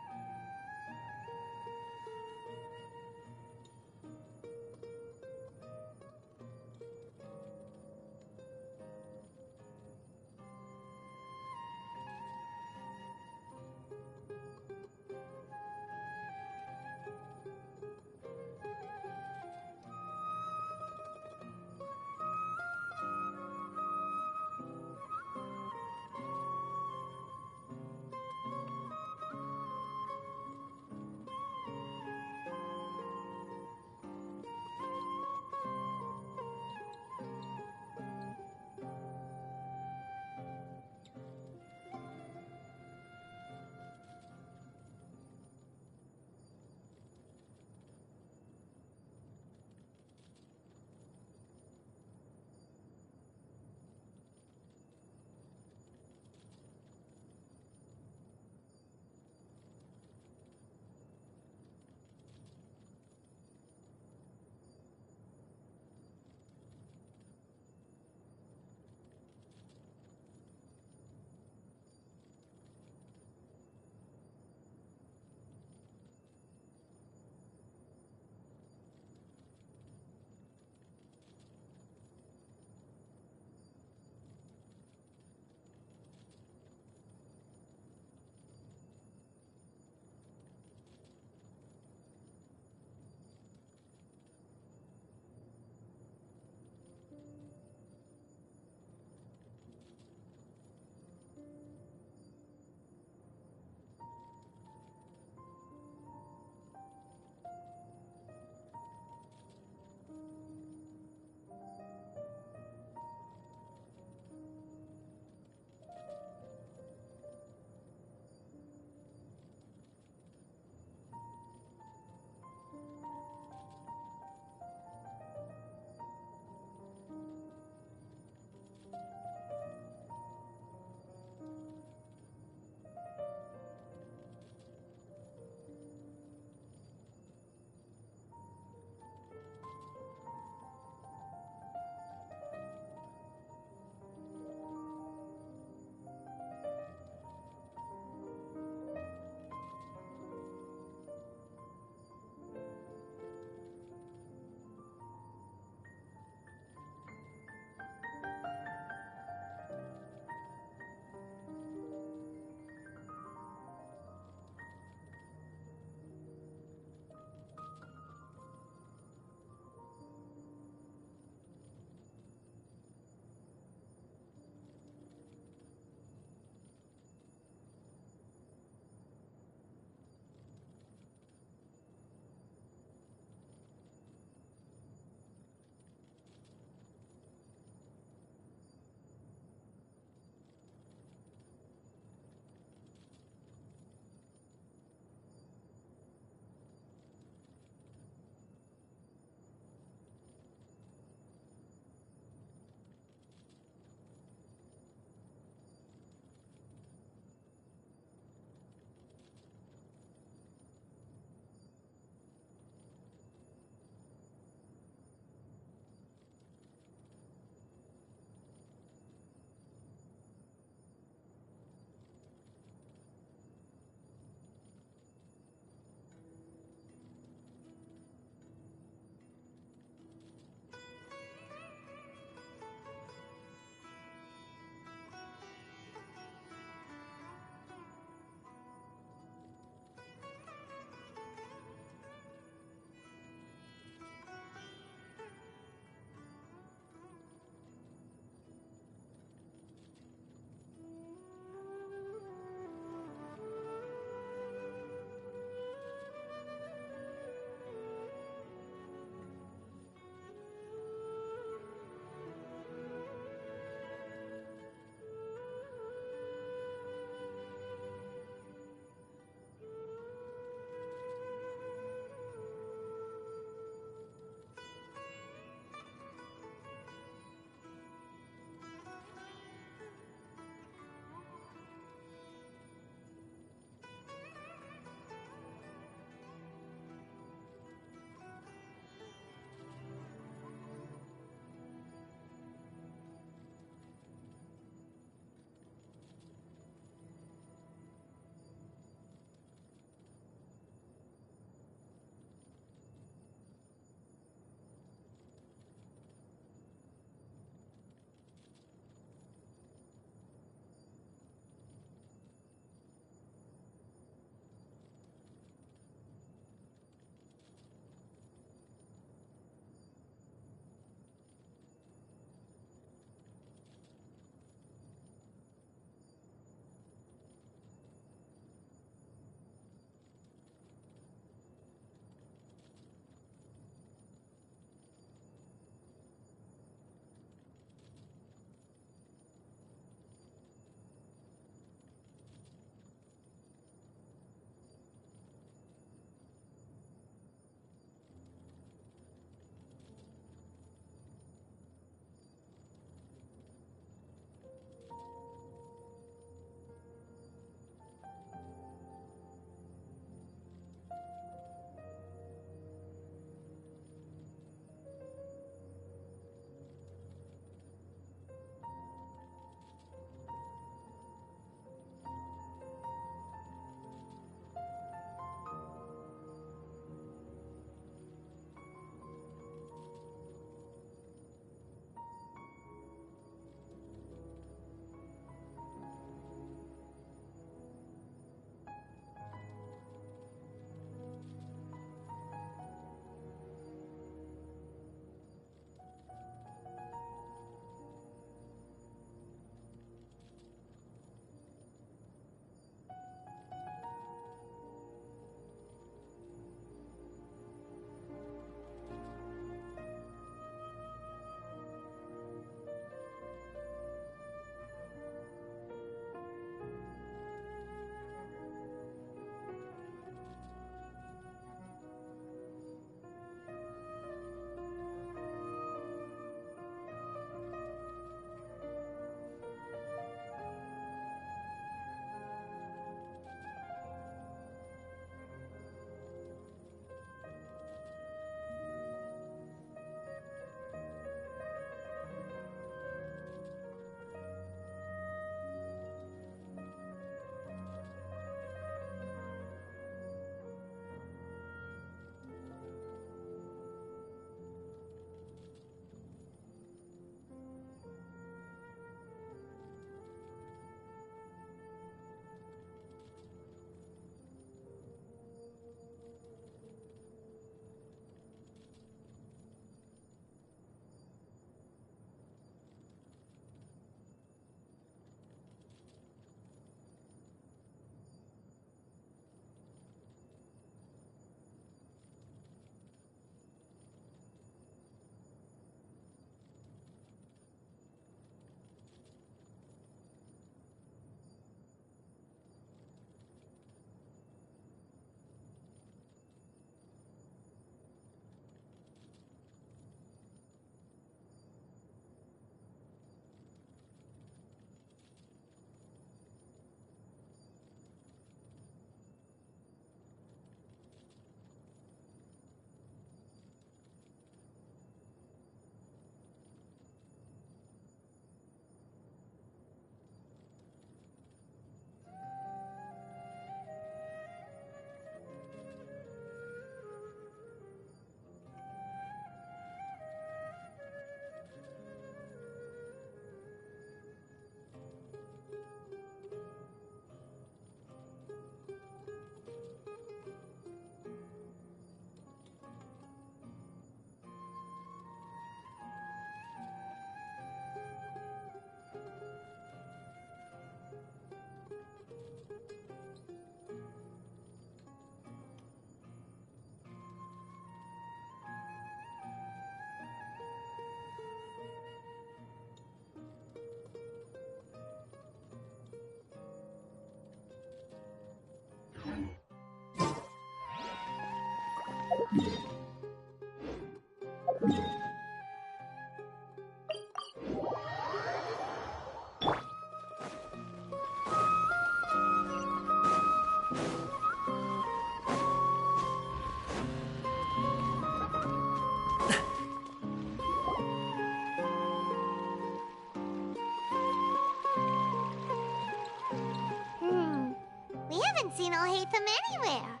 seen Alhaitham anywhere.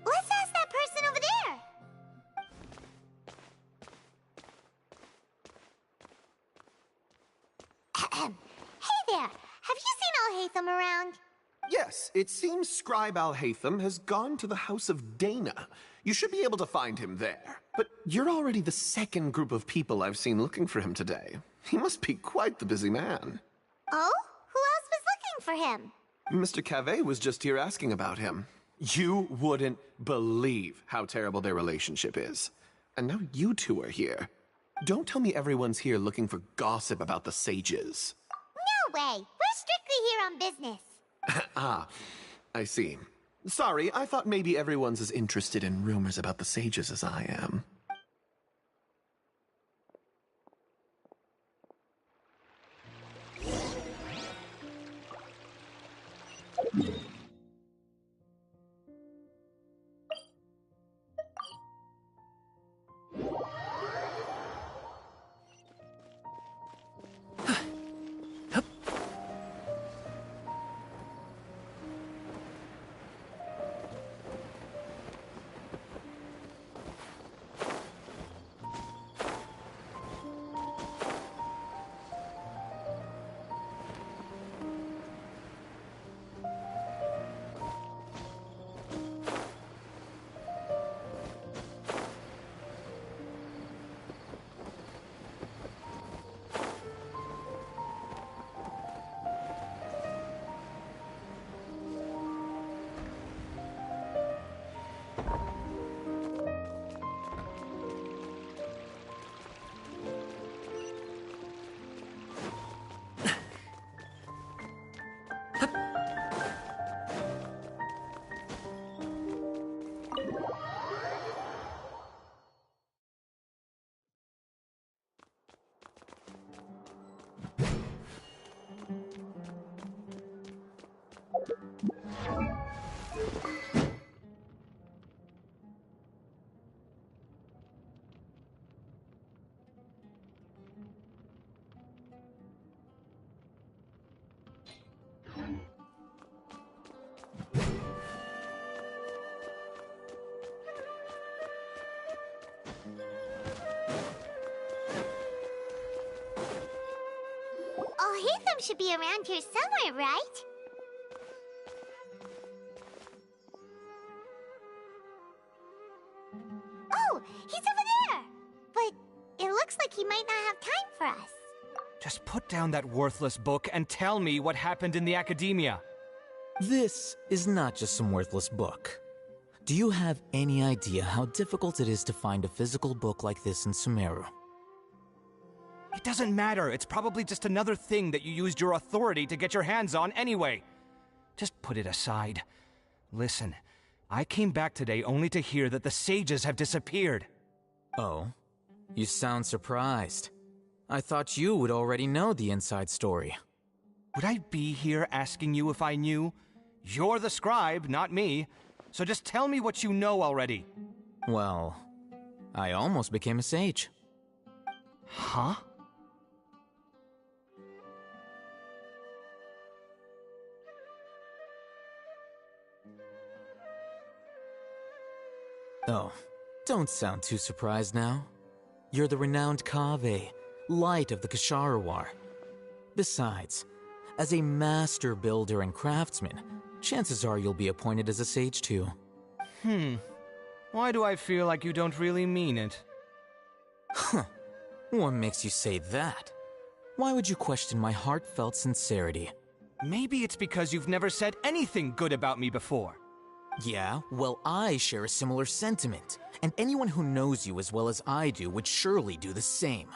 Let's ask that person over there. Hey there, have you seen Alhaitham around? Yes, it seems Scribe Alhaitham has gone to the House of Dana. You should be able to find him there. But you're already the second group of people I've seen looking for him today. He must be quite the busy man. Oh? Who else was looking for him? Mr. Cavey was just here asking about him. You wouldn't believe how terrible their relationship is. And now you two are here. Don't tell me everyone's here looking for gossip about the sages. No way! We're strictly here on business. Ah, I see. Sorry, I thought maybe everyone's as interested in rumors about the sages as I am. Alhaitham should be around here somewhere, right? Oh, he's over there! But it looks like he might not have time for us. Just put down that worthless book and tell me what happened in the academia. This is not just some worthless book. Do you have any idea how difficult it is to find a physical book like this in Sumeru? It doesn't matter. It's probably just another thing that you used your authority to get your hands on anyway. Just put it aside. Listen, I came back today only to hear that the sages have disappeared. Oh? You sound surprised. I thought you would already know the inside story. Would I be here asking you if I knew? You're the scribe, not me. So just tell me what you know already. Well, I almost became a sage. Huh? Oh, don't sound too surprised now. You're the renowned Kaveh, light of the Ksharawar. Besides, as a master builder and craftsman, chances are you'll be appointed as a sage too. Why do I feel like you don't really mean it? Huh. What makes you say that? Why would you question my heartfelt sincerity? Maybe it's because you've never said anything good about me before. Yeah, well, I share a similar sentiment, and anyone who knows you as well as I do would surely do the same.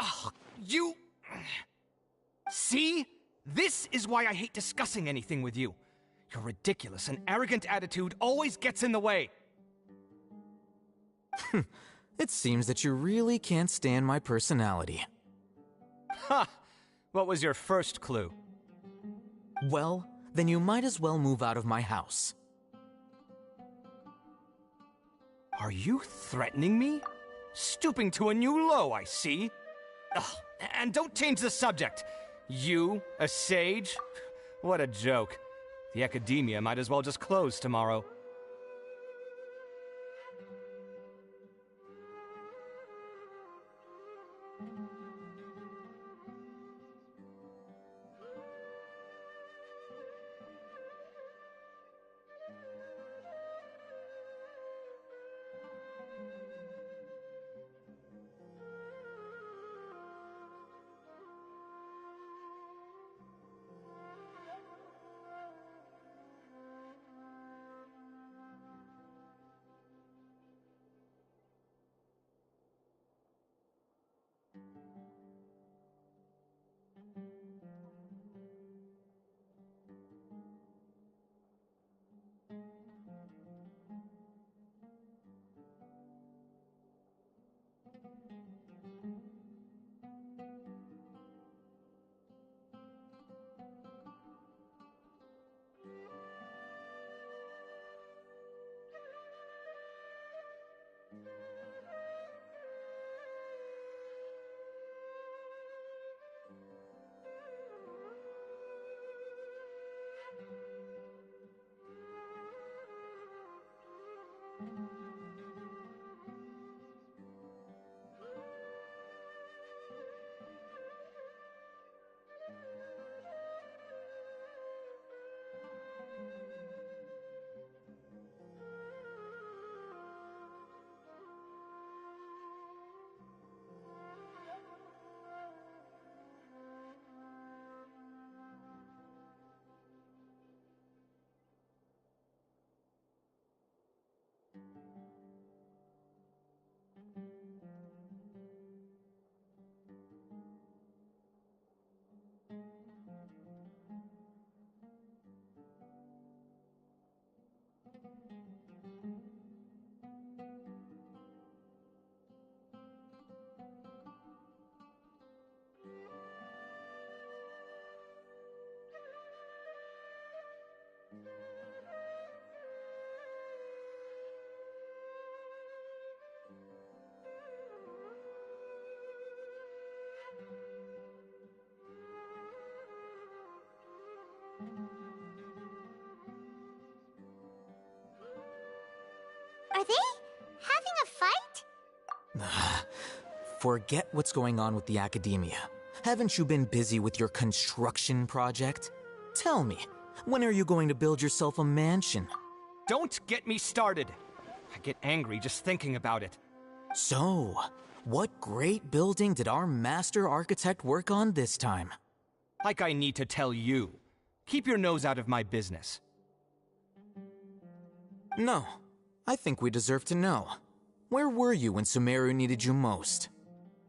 Ugh, you... See? This is why I hate discussing anything with you. Your ridiculous and arrogant attitude always gets in the way. It seems that you really can't stand my personality. Ha! What was your first clue? Well, then you might as well move out of my house. Are you threatening me? Stooping to a new low, I see. Ugh, and don't change the subject. You, a sage? What a joke. The academia might as well just close tomorrow. Are they having a fight? Forget what's going on with the academia. Haven't you been busy with your construction project? Tell me, when are you going to build yourself a mansion? Don't get me started. I get angry just thinking about it. So, what great building did our master architect work on this time? Like I need to tell you. Keep your nose out of my business. No, I think we deserve to know. Where were you when Sumeru needed you most?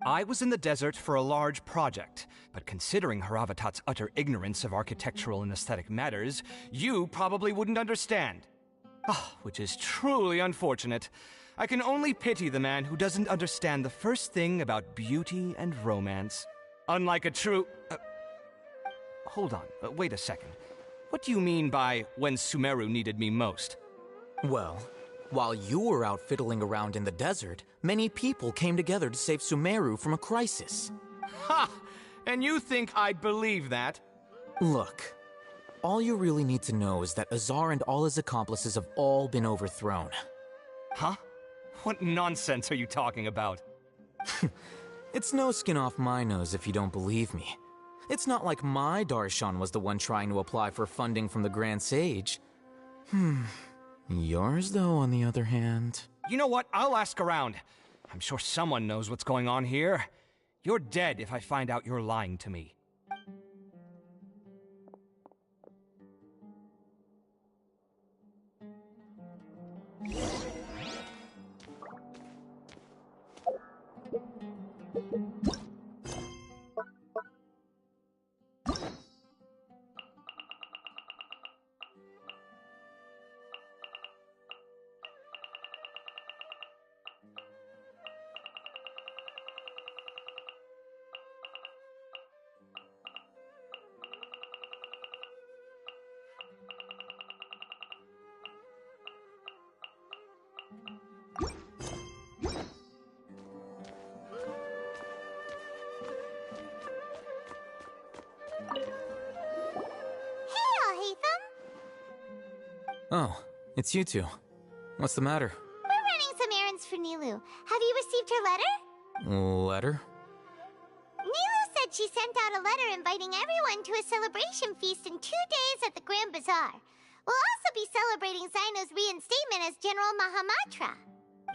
I was in the desert for a large project, but considering Haravatat's utter ignorance of architectural and aesthetic matters, you probably wouldn't understand. Which is truly unfortunate. I can only pity the man who doesn't understand the first thing about beauty and romance. Unlike a true... hold on, wait a second. What do you mean by when Sumeru needed me most? Well, while you were out fiddling around in the desert, many people came together to save Sumeru from a crisis. Ha! And you think I'd believe that? Look, all you really need to know is that Azar and all his accomplices have all been overthrown. Huh? What nonsense are you talking about? It's no skin off my nose if you don't believe me. It's not like my Darshan was the one trying to apply for funding from the Grand Sage. Yours, though, on the other hand... You know what? I'll ask around. I'm sure someone knows what's going on here. You're dead if I find out you're lying to me. Oh, it's you two. What's the matter? We're running some errands for Nilou. Have you received her letter? Letter? Nilou said she sent out a letter inviting everyone to a celebration feast in 2 days at the Grand Bazaar. We'll also be celebrating Zaino's reinstatement as General Mahamatra.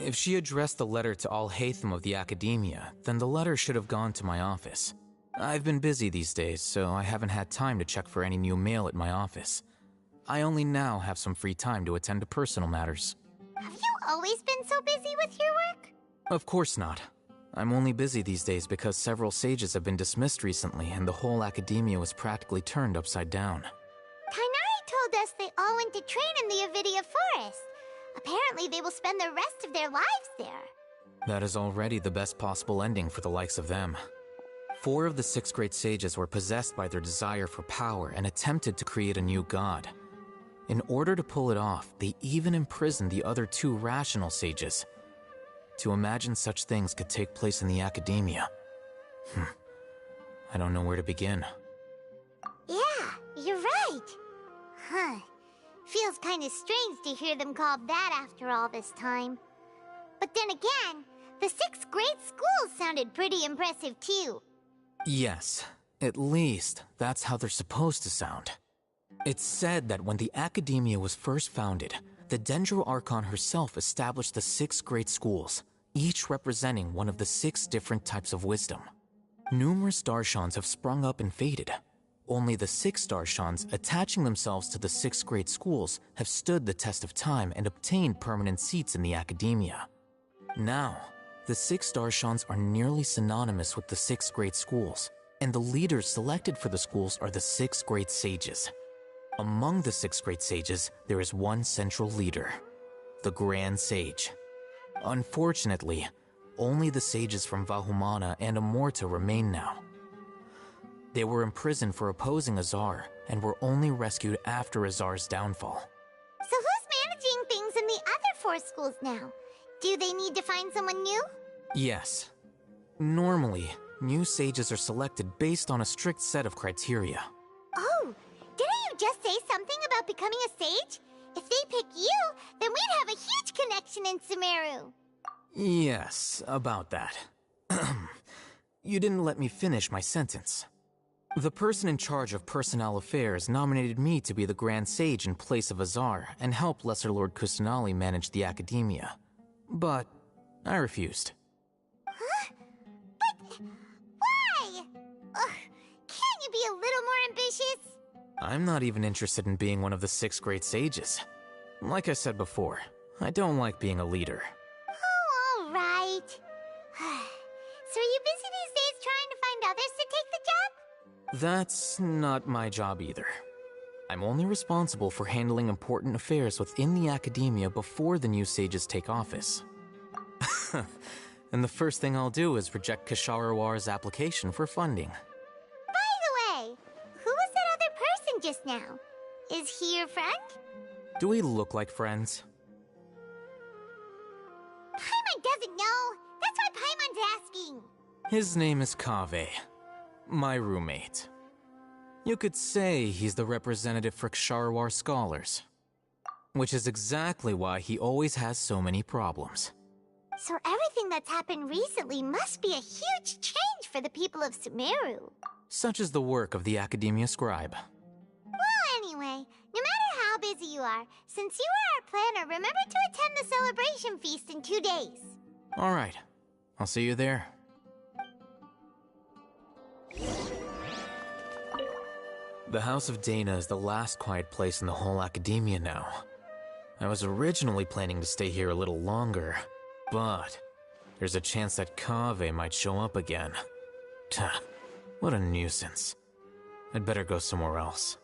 If she addressed the letter to all Hatham of the Academia, then the letter should have gone to my office. I've been busy these days, so I haven't had time to check for any new mail at my office. I only now have some free time to attend to personal matters. Have you always been so busy with your work? Of course not. I'm only busy these days because several sages have been dismissed recently and the whole Academia was practically turned upside down. Tainari told us they all went to train in the Avidia Forest. Apparently they will spend the rest of their lives there. That is already the best possible ending for the likes of them. 4 of the 6 great sages were possessed by their desire for power and attempted to create a new god. In order to pull it off, they even imprisoned the other 2 rational sages. To imagine such things could take place in the Academia. I don't know where to begin. Yeah, you're right. Huh. Feels kind of strange to hear them called that after all this time. But then again, the 6 great schools sounded pretty impressive too. Yes, at least that's how they're supposed to sound. It's said that when the Academia was first founded, the Dendro Archon herself established the 6 great schools, each representing one of the 6 different types of wisdom. Numerous Darshans have sprung up and faded. Only the 6 Darshans attaching themselves to the 6 great schools have stood the test of time and obtained permanent seats in the Academia. Now, the 6 Darshans are nearly synonymous with the 6 great schools, and the leaders selected for the schools are the 6 great sages. Among the 6 great sages, there is one central leader, the Grand Sage. Unfortunately, only the sages from Vahumana and Amorta remain now. They were imprisoned for opposing Azar and were only rescued after Azar's downfall. So who's managing things in the other 4 schools now? Do they need to find someone new? Yes. Normally, new sages are selected based on a strict set of criteria. Oh, didn't you just say something about becoming a sage? If they pick you, then we'd have a huge connection in Sumeru. Yes, about that. You didn't let me finish my sentence. The person in charge of personnel affairs nominated me to be the Grand Sage in place of Azar and help Lesser Lord Kusanali manage the Academia. But I refused. Huh? But why? Can't you be a little more ambitious? I'm not even interested in being one of the 6 great sages. Like I said before, I don't like being a leader. Oh, all right. So are you busy these days trying to find others to take the job? That's not my job either. I'm only responsible for handling important affairs within the Academia before the new sages take office. And the first thing I'll do is reject Kasharawar's application for funding. By the way, who was that other person just now? Is he your friend? Do we look like friends? Paimon doesn't know. That's why Paimon's asking. His name is Kaveh, my roommate. You could say he's the representative for Ksharawar scholars. Which is exactly why he always has so many problems. So everything that's happened recently must be a huge change for the people of Sumeru. Such is the work of the Academia Scribe. Well, anyway, no matter how busy you are, since you are our planner, remember to attend the celebration feast in 2 days. Alright, I'll see you there. The House of Dana is the last quiet place in the whole Academia now. I was originally planning to stay here a little longer, but there's a chance that Kaveh might show up again. Tuh, what a nuisance. I'd better go somewhere else.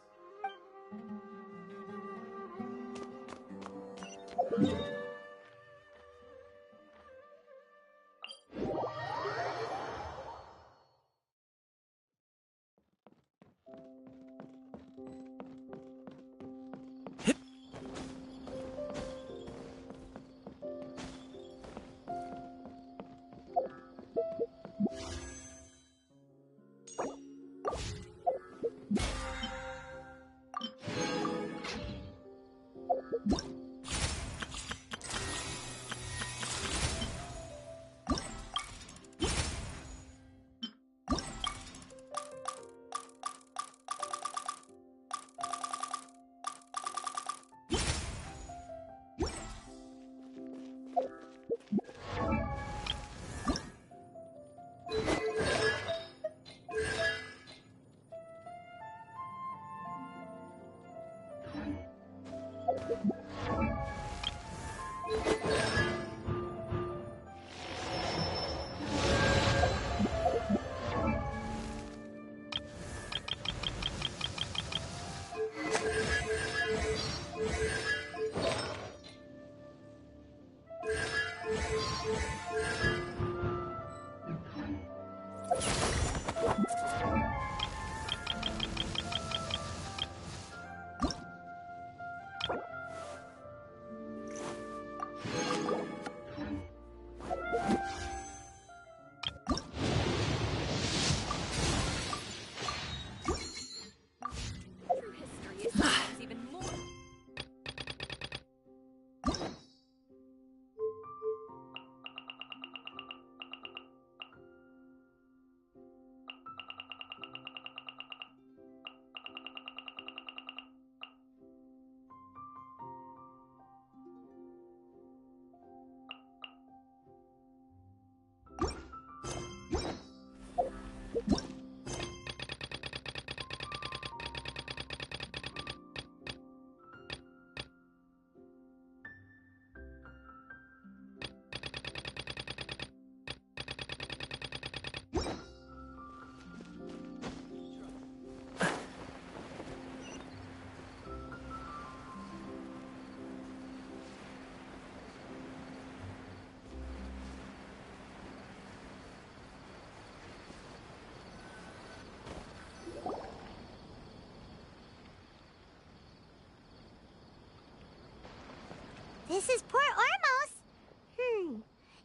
This is Port Ormos.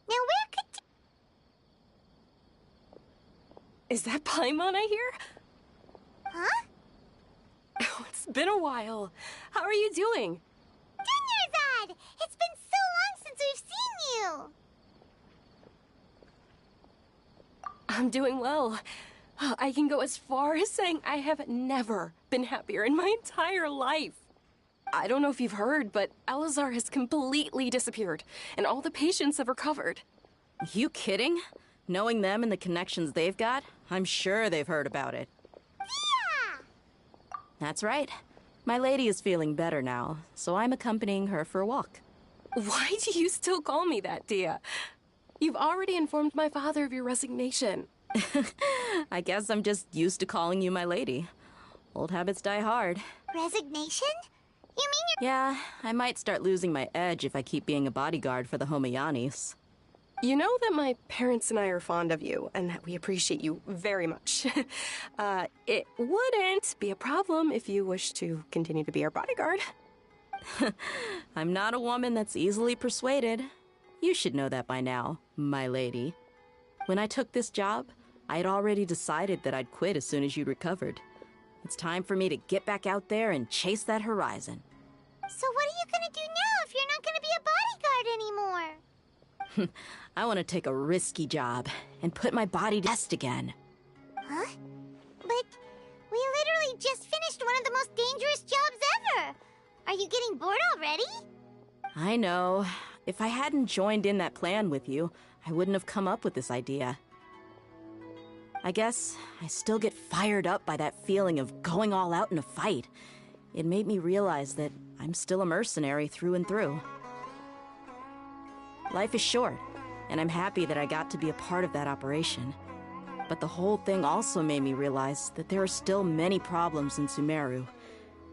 Now where could... Is that Paimon I hear? Huh? Oh, it's been a while. How are you doing? Dunyarzad! It's been so long since we've seen you! I'm doing well. I can go as far as saying I have never been happier in my entire life. I don't know if you've heard, but Elazar has completely disappeared, and all the patients have recovered. You kidding? Knowing them and the connections they've got, I'm sure they've heard about it. Yeah! That's right. My lady is feeling better now, so I'm accompanying her for a walk. Why do you still call me that, Dia? You've already informed my father of your resignation. I guess I'm just used to calling you my lady. Old habits die hard. Resignation? You mean you're... Yeah, I might start losing my edge if I keep being a bodyguard for the Homayanis. You know that my parents and I are fond of you, and that we appreciate you very much. It wouldn't be a problem if you wish to continue to be our bodyguard. I'm not a woman that's easily persuaded. You should know that by now, my lady. When I took this job, I had already decided that I'd quit as soon as you'd recovered. It's time for me to get back out there and chase that horizon. So what are you gonna do now if you're not gonna be a bodyguard anymore? I want to take a risky job and put my body to rest again. Huh? But we literally just finished one of the most dangerous jobs ever! Are you getting bored already? I know. If I hadn't joined in that plan with you, I wouldn't have come up with this idea. I guess I still get fired up by that feeling of going all out in a fight. It made me realize that I'm still a mercenary through and through. Life is short, and I'm happy that I got to be a part of that operation. But the whole thing also made me realize that there are still many problems in Sumeru.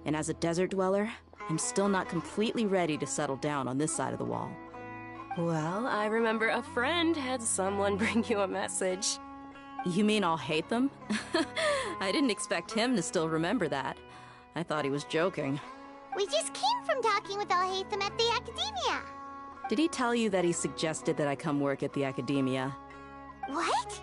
And as a desert dweller, I'm still not completely ready to settle down on this side of the wall. Well, I remember a friend had someone bring you a message. You mean I'll hate them? I didn't expect him to still remember that. I thought he was joking. We just came from talking with Al-Haytham at the Academia. Did he tell you that he suggested that I come work at the Academia? What?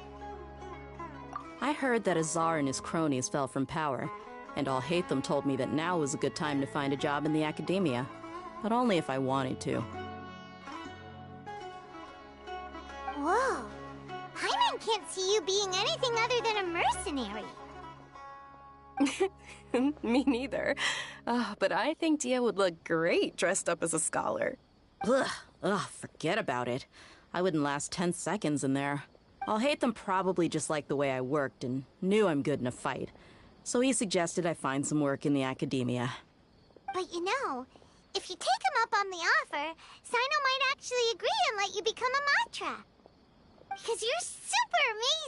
I heard that Azar and his cronies fell from power, and Al-Haytham told me that now was a good time to find a job in the Academia. But only if I wanted to. Whoa. Paimon can't see you being anything other than a mercenary. Me neither. But I think Dia would look great dressed up as a scholar. Ugh, forget about it. I wouldn't last 10 seconds in there. Al-Haytham probably just liked the way I worked and knew I'm good in a fight. So he suggested I find some work in the Academia. But you know, if you take him up on the offer, Sino might actually agree and let you become a Matra. Because you're super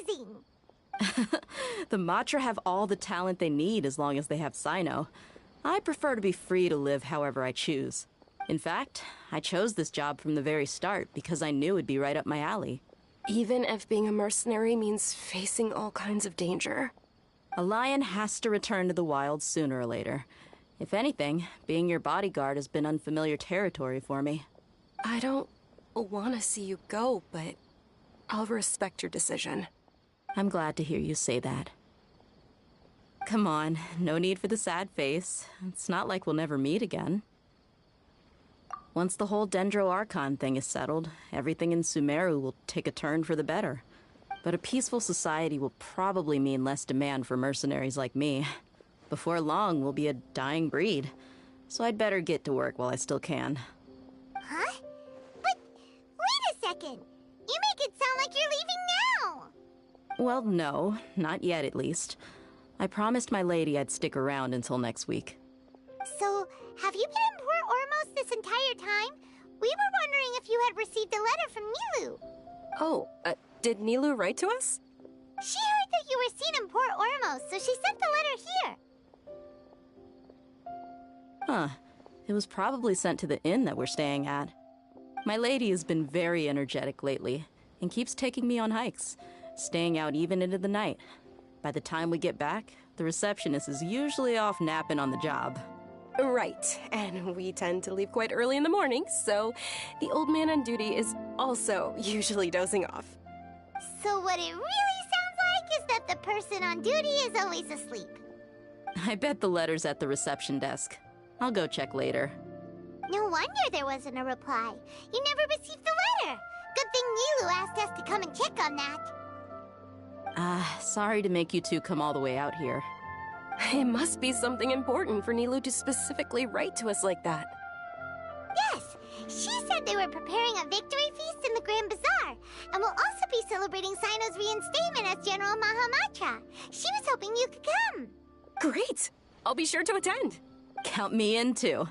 amazing! The Matra have all the talent they need as long as they have Sino. I prefer to be free to live however I choose. In fact, I chose this job from the very start because I knew it'd be right up my alley. Even if being a mercenary means facing all kinds of danger. A lion has to return to the wild sooner or later. If anything, being your bodyguard has been unfamiliar territory for me. I don't want to see you go, but I'll respect your decision. I'm glad to hear you say that. Come on, no need for the sad face. It's not like we'll never meet again. Once the whole Dendro Archon thing is settled, everything in Sumeru will take a turn for the better. But a peaceful society will probably mean less demand for mercenaries like me. Before long, we'll be a dying breed. So I'd better get to work while I still can. Huh? But wait a second! You make it sound like you're leaving now! Well, no. Not yet, at least. I promised my lady I'd stick around until next week. So, have you been in Port Ormos this entire time? We were wondering if you had received a letter from Nilou. Oh, did Nilou write to us? She heard that you were seen in Port Ormos, so she sent the letter here. Huh. It was probably sent to the inn that we're staying at. My lady has been very energetic lately, and keeps taking me on hikes, staying out even into the night. By the time we get back, the receptionist is usually off napping on the job. Right, and we tend to leave quite early in the morning, so the old man on duty is also usually dozing off. So what it really sounds like is that the person on duty is always asleep. I bet the letter's at the reception desk. I'll go check later. No wonder there wasn't a reply. You never received the letter. Good thing Nilou asked us to come and check on that. Sorry to make you two come all the way out here. It must be something important for Nilou to specifically write to us like that. Yes, she said they were preparing a victory feast in the Grand Bazaar, and will also be celebrating Sino's reinstatement as General Mahamatra. She was hoping you could come. Great! I'll be sure to attend. Count me in too.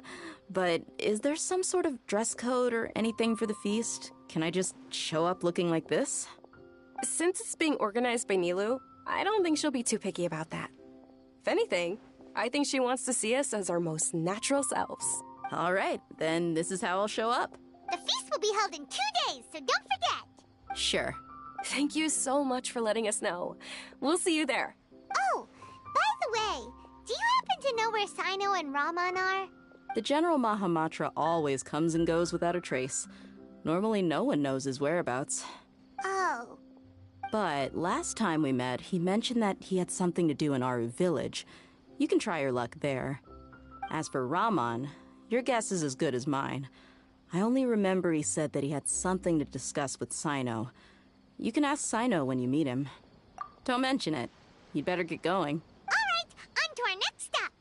But is there some sort of dress code or anything for the feast? Can I just show up looking like this? Since it's being organized by Nilou, I don't think she'll be too picky about that. If anything, I think she wants to see us as our most natural selves. All right, then this is how I'll show up. The feast will be held in 2 days, so don't forget. Sure. Thank you so much for letting us know. We'll see you there. Oh, by the way, do you happen to know where Sino and Raman are? The General Mahamatra always comes and goes without a trace. Normally no one knows his whereabouts. Oh. But last time we met, he mentioned that he had something to do in Aru Village. You can try your luck there. As for Raman, your guess is as good as mine. I only remember he said that he had something to discuss with Sino. You can ask Sino when you meet him. Don't mention it. You'd better get going. All right, on to our next stop.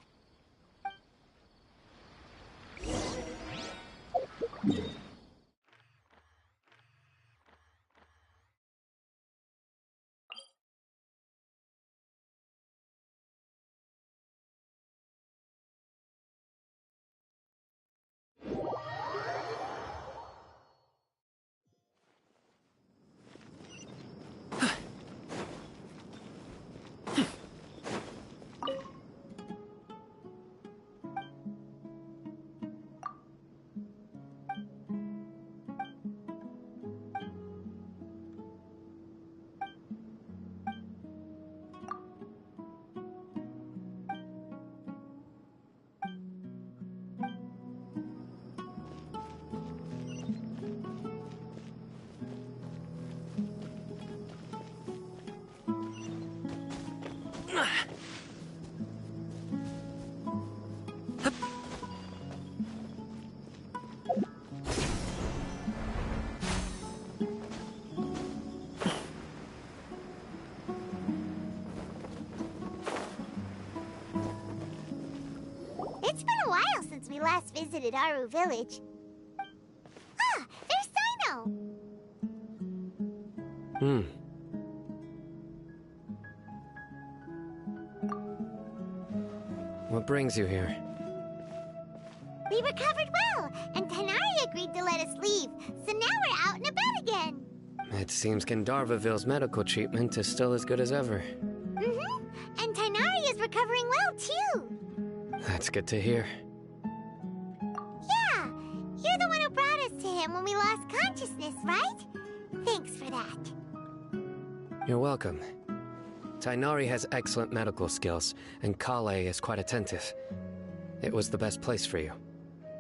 It's been a while since we last visited Aru Village. Ah, there's Sino! What brings you here? We recovered well, and Tanari agreed to let us leave, so now we're out and about again. It seems Gandharvaville's medical treatment is still as good as ever. Mm-hmm, and Tanari is recovering well, too. That's good to hear. Yeah, you're the one who brought us to him when we lost consciousness, right? Thanks for that. You're welcome. Tainari has excellent medical skills, and Kale is quite attentive. It was the best place for you.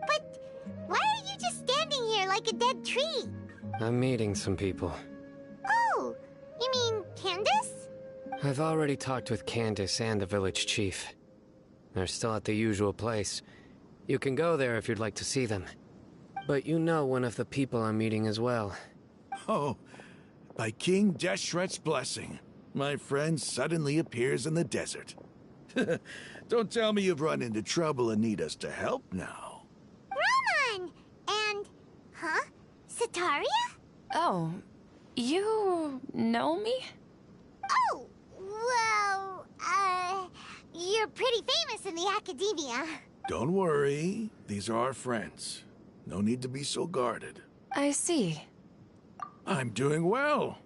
But why are you just standing here like a dead tree? I'm meeting some people. Oh, you mean Candace? I've already talked with Candace and the village chief. They're still at the usual place. You can go there if you'd like to see them. But you know one of the people I'm meeting as well. Oh, by King Deshret's blessing, my friend suddenly appears in the desert. Don't tell me you've run into trouble and need us to help now. Raman! And... Huh? Sataria? Oh, you know me? Oh, well, you're pretty famous in the academia. Don't worry. These are our friends. No need to be so guarded. I see. I'm doing well.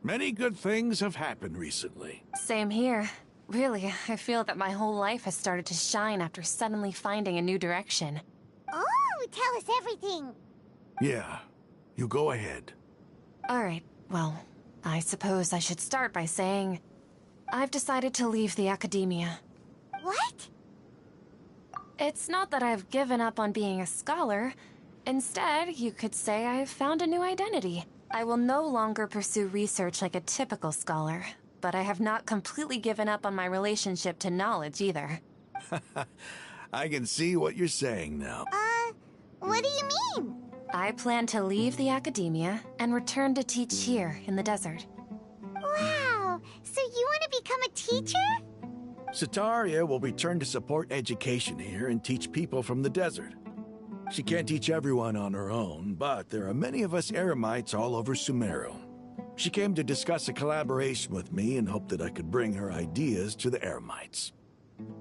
Many good things have happened recently. Same here. Really, I feel that my whole life has started to shine after suddenly finding a new direction. Oh, tell us everything. Yeah, you go ahead. Alright, well, I suppose I should start by saying I've decided to leave the academia. What? It's not that I've given up on being a scholar. Instead, you could say I've found a new identity. I will no longer pursue research like a typical scholar, but I have not completely given up on my relationship to knowledge either. I can see what you're saying now. What do you mean? I plan to leave the academia and return to teach here in the desert. Wow, so you want to become a teacher? Sataria will return to support education here and teach people from the desert. She can't teach everyone on her own, but there are many of us Eremites all over Sumeru. She came to discuss a collaboration with me and hoped that I could bring her ideas to the Eremites.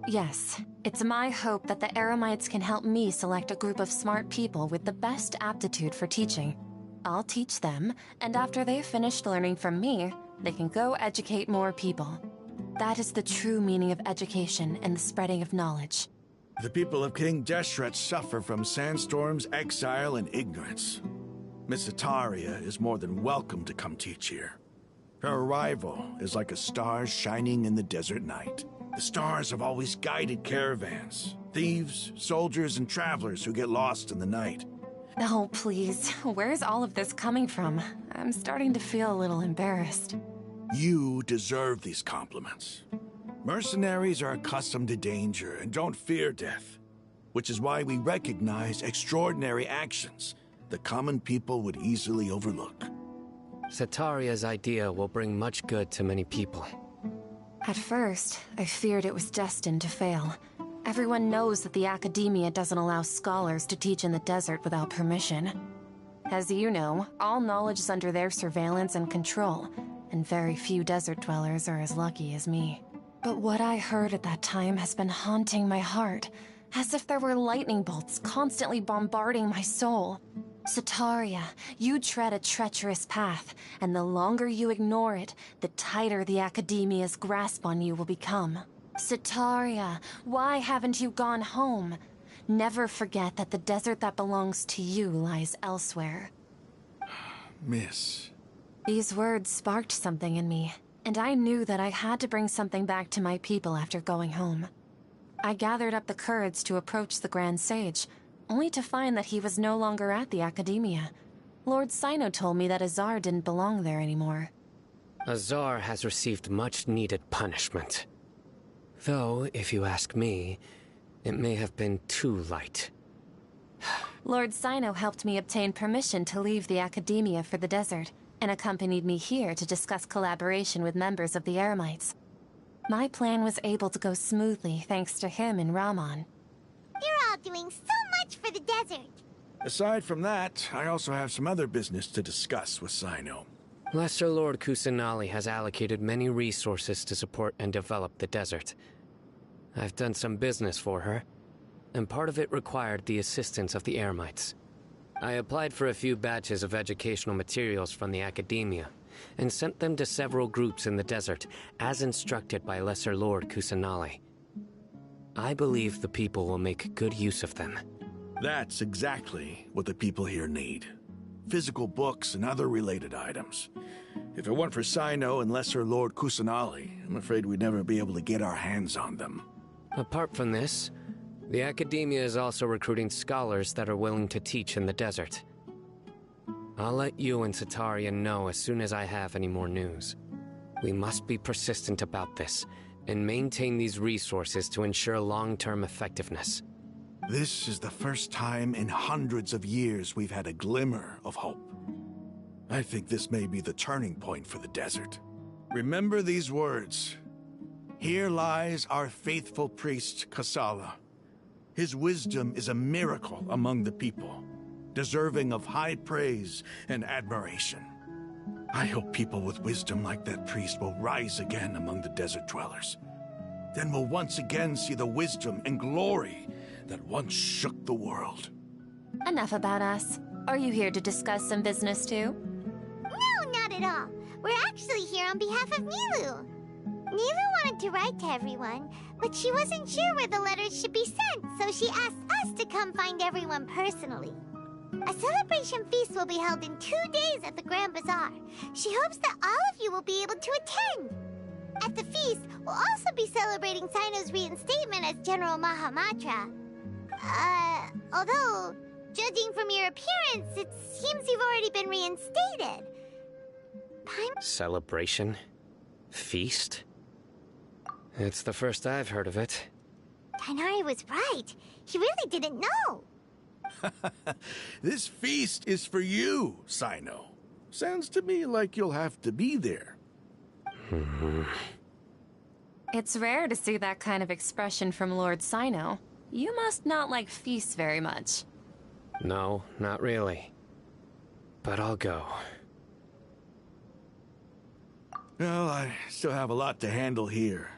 Yes, it's my hope that the Eremites can help me select a group of smart people with the best aptitude for teaching. I'll teach them, and after they've finished learning from me, they can go educate more people. That is the true meaning of education and the spreading of knowledge. The people of King Deshret suffer from sandstorms, exile, and ignorance. Miss Sataria is more than welcome to come teach here. Her arrival is like a star shining in the desert night. The stars have always guided caravans, thieves, soldiers, and travelers who get lost in the night. Oh, please. Where's all of this coming from? I'm starting to feel a little embarrassed. You deserve these compliments. Mercenaries are accustomed to danger and don't fear death, which is why we recognize extraordinary actions that common people would easily overlook. Sataria's idea will bring much good to many people. At first, I feared it was destined to fail. Everyone knows that the academia doesn't allow scholars to teach in the desert without permission. As you know, all knowledge is under their surveillance and control, and very few desert dwellers are as lucky as me. But what I heard at that time has been haunting my heart, as if there were lightning bolts constantly bombarding my soul. Sataria, you tread a treacherous path, and the longer you ignore it, the tighter the academia's grasp on you will become. Sataria, why haven't you gone home? Never forget that the desert that belongs to you lies elsewhere. Miss. These words sparked something in me, and I knew that I had to bring something back to my people after going home. I gathered up the courage to approach the Grand Sage, only to find that he was no longer at the academia. Lord Sino told me that Azar didn't belong there anymore. Azar has received much-needed punishment. Though, if you ask me, it may have been too light. Lord Sino helped me obtain permission to leave the academia for the desert, and accompanied me here to discuss collaboration with members of the Eremites. My plan was able to go smoothly thanks to him and Rahman. You're all doing so much for the desert. Aside from that, I also have some other business to discuss with Sino. Lesser Lord Kusanali has allocated many resources to support and develop the desert. I've done some business for her, and part of it required the assistance of the Eremites. I applied for a few batches of educational materials from the academia, and sent them to several groups in the desert, as instructed by Lesser Lord Kusanali. I believe the people will make good use of them. That's exactly what the people here need. Physical books and other related items. If it weren't for Sino and Lesser Lord Kusanali, I'm afraid we'd never be able to get our hands on them. Apart from this, the academia is also recruiting scholars that are willing to teach in the desert. I'll let you and Sataria know as soon as I have any more news. We must be persistent about this, and maintain these resources to ensure long-term effectiveness. This is the first time in hundreds of years we've had a glimmer of hope. I think this may be the turning point for the desert. Remember these words. Here lies our faithful priest, Kasala. His wisdom is a miracle among the people, deserving of high praise and admiration. I hope people with wisdom like that priest will rise again among the desert dwellers. Then we'll once again see the wisdom and glory that once shook the world. Enough about us. Are you here to discuss some business too? No, not at all. We're actually here on behalf of Nilou. Nilou wanted to write to everyone, but she wasn't sure where the letters should be sent, so she asked us to come find everyone personally. A celebration feast will be held in 2 days at the Grand Bazaar. She hopes that all of you will be able to attend. At the feast, we'll also be celebrating Sino's reinstatement as General Mahamatra. Although, judging from your appearance, it seems you've already been reinstated. Celebration? Feast? It's the first I've heard of it. Tighnari was right. He really didn't know. This feast is for you, Sino. Sounds to me like you'll have to be there. It's rare to see that kind of expression from Lord Sino. You must not like feasts very much. No, not really. But I'll go. Well, I still have a lot to handle here.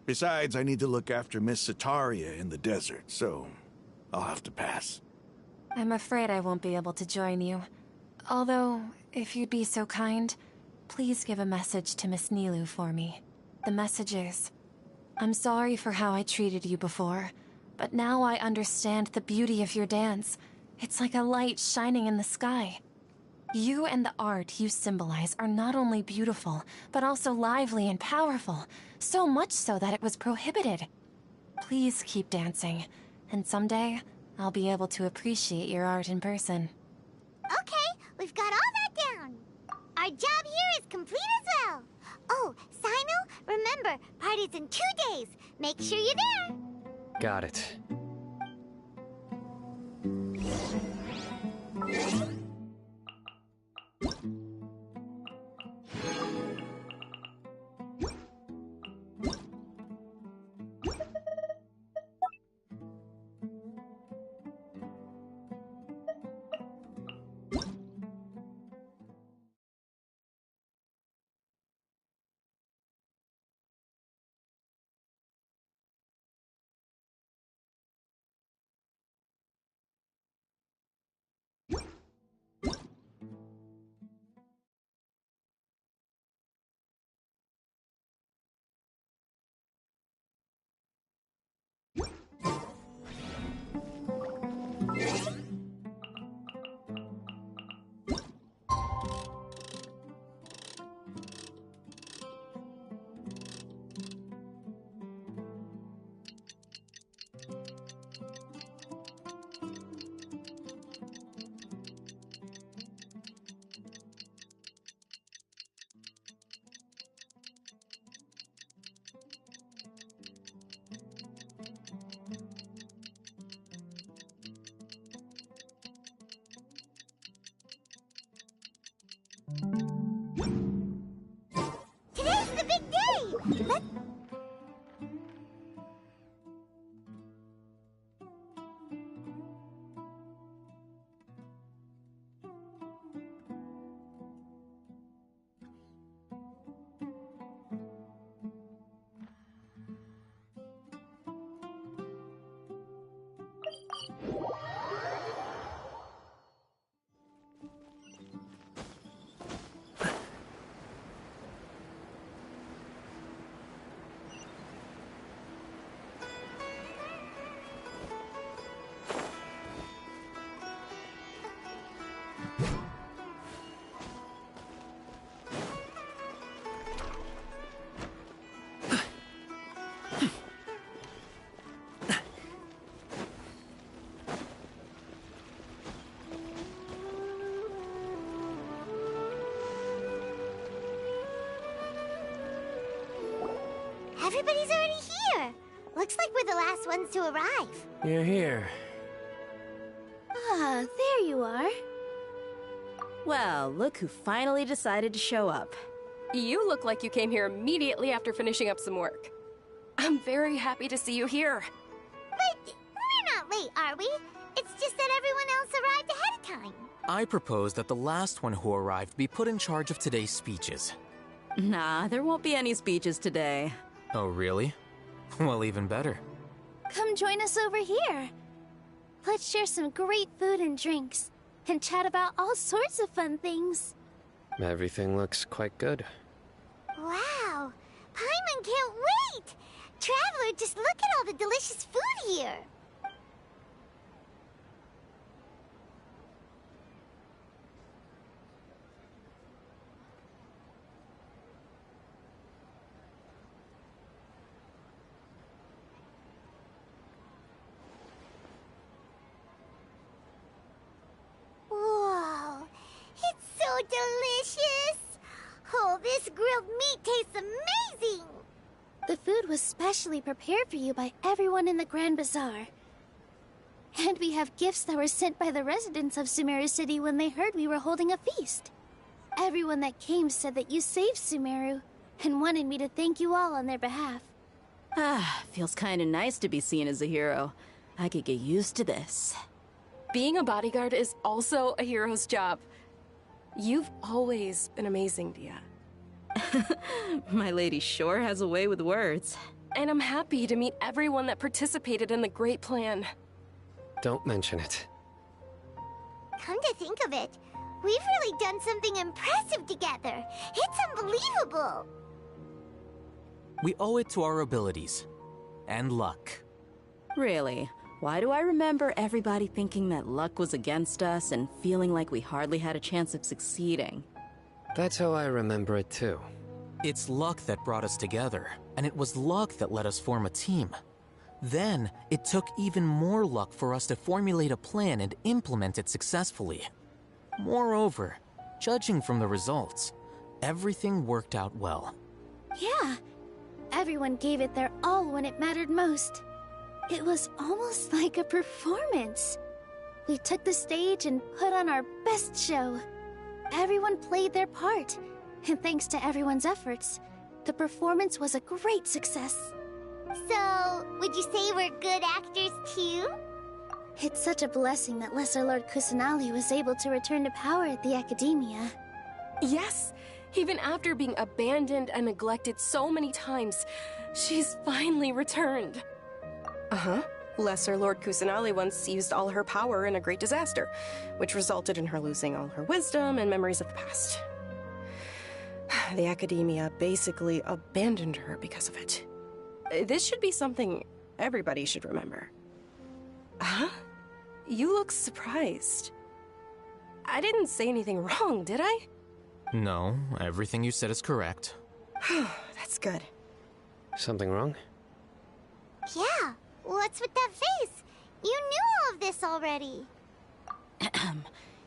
Besides, I need to look after Miss Sataria in the desert, so I'll have to pass. I'm afraid I won't be able to join you. Although, if you'd be so kind, please give a message to Miss Nilou for me. The message is, I'm sorry for how I treated you before, but now I understand the beauty of your dance. It's like a light shining in the sky. You and the art you symbolize are not only beautiful, but also lively and powerful, so much so that it was prohibited. Please keep dancing, and someday, I'll be able to appreciate your art in person. Okay, we've got all that down. Our job here is complete as well. Oh, Sino, remember, party's in 2 days. Make sure you're there. Got it. Today's the big day! Everybody's already here. Looks like we're the last ones to arrive. You're here. Ah, there you are. Well, look who finally decided to show up. You look like you came here immediately after finishing up some work. I'm very happy to see you here. But we're not late, are we? It's just that everyone else arrived ahead of time. I propose that the last one who arrived be put in charge of today's speeches. Nah, there won't be any speeches today. Oh, really? Well, even better. Come join us over here. Let's share some great food and drinks, and chat about all sorts of fun things. Everything looks quite good. Wow! Paimon can't wait! Traveler, just look at all the delicious food here! Whoa! It's so delicious! Oh, this grilled meat tastes amazing! The food was specially prepared for you by everyone in the Grand Bazaar. And we have gifts that were sent by the residents of Sumeru City when they heard we were holding a feast. Everyone that came said that you saved Sumeru, and wanted me to thank you all on their behalf. Ah, feels kinda nice to be seen as a hero. I could get used to this. Being a bodyguard is also a hero's job. You've always been amazing, Dia. My lady sure has a way with words. And I'm happy to meet everyone that participated in the great plan. Don't mention it. Come to think of it, we've really done something impressive together. It's unbelievable. We owe it to our abilities. And luck. Really? Why do I remember everybody thinking that luck was against us and feeling like we hardly had a chance of succeeding? That's how I remember it too. It's luck that brought us together, and it was luck that let us form a team. Then, it took even more luck for us to formulate a plan and implement it successfully. Moreover, judging from the results, everything worked out well. Yeah, everyone gave it their all when it mattered most. It was almost like a performance. We took the stage and put on our best show. Everyone played their part, and thanks to everyone's efforts, the performance was a great success. So, would you say we're good actors too? It's such a blessing that Lesser Lord Kusanali was able to return to power at the Academia. Yes, even after being abandoned and neglected so many times, she's finally returned. Uh-huh. Lesser Lord Kusanali once used all her power in a great disaster, which resulted in her losing all her wisdom and memories of the past. The Academia basically abandoned her because of it. This should be something everybody should remember. Huh? You look surprised. I didn't say anything wrong, did I? No, everything you said is correct. That's good. Something wrong? Yeah, what's with that face? You knew all of this already.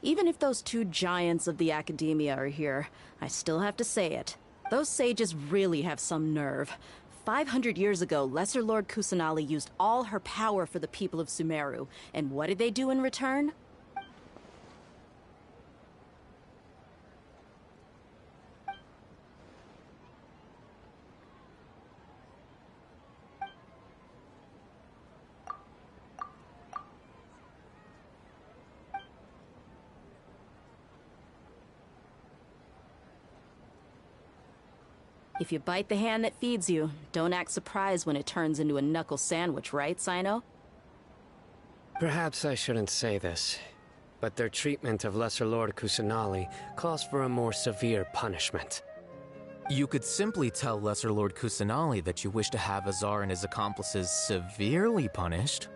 Even if those two giants of the Academia are here, I still have to say it. Those sages really have some nerve. 500 years ago, Lesser Lord Kusanali used all her power for the people of Sumeru. And what did they do in return? If you bite the hand that feeds you, don't act surprised when it turns into a knuckle sandwich, right, Sino? Perhaps I shouldn't say this, but their treatment of Lesser Lord Kusanali calls for a more severe punishment. You could simply tell Lesser Lord Kusanali that you wish to have Azar and his accomplices severely punished.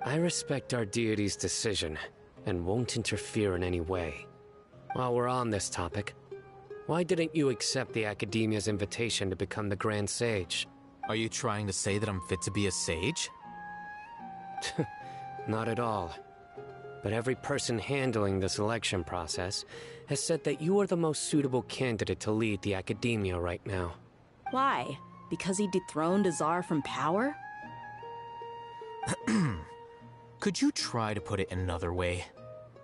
I respect our deity's decision, and won't interfere in any way. While we're on this topic, why didn't you accept the Academia's invitation to become the Grand Sage? Are you trying to say that I'm fit to be a sage? Not at all. But every person handling the selection process has said that you are the most suitable candidate to lead the Academia right now. Why? Because he dethroned Azar from power? Could you try to put it another way?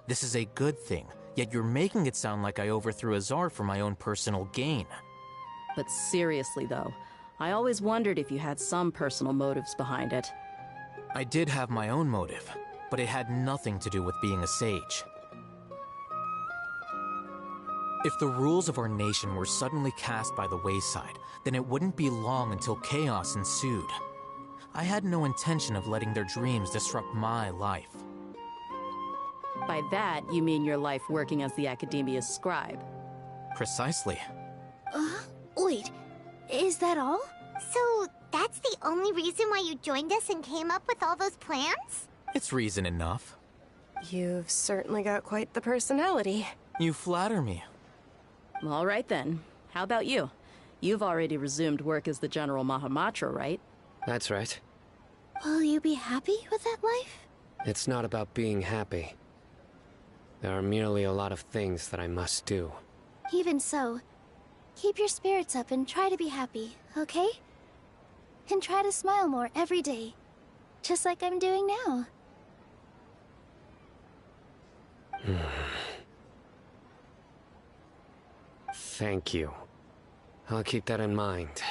This is a good thing, yet you're making it sound like I overthrew Azar for my own personal gain. But seriously, though, I always wondered if you had some personal motives behind it. I did have my own motive, but it had nothing to do with being a sage. If the rules of our nation were suddenly cast by the wayside, then it wouldn't be long until chaos ensued. I had no intention of letting their dreams disrupt my life. By that, you mean your life working as the Academia's scribe. Precisely. Wait, is that all? So, that's the only reason why you joined us and came up with all those plans? It's reason enough. You've certainly got quite the personality. You flatter me. All right then. How about you? You've already resumed work as the General Mahamatra, right? That's right. Will you be happy with that life? It's not about being happy. There are merely a lot of things that I must do. Even so, keep your spirits up and try to be happy, okay? And try to smile more every day. Just like I'm doing now. Thank you. I'll keep that in mind.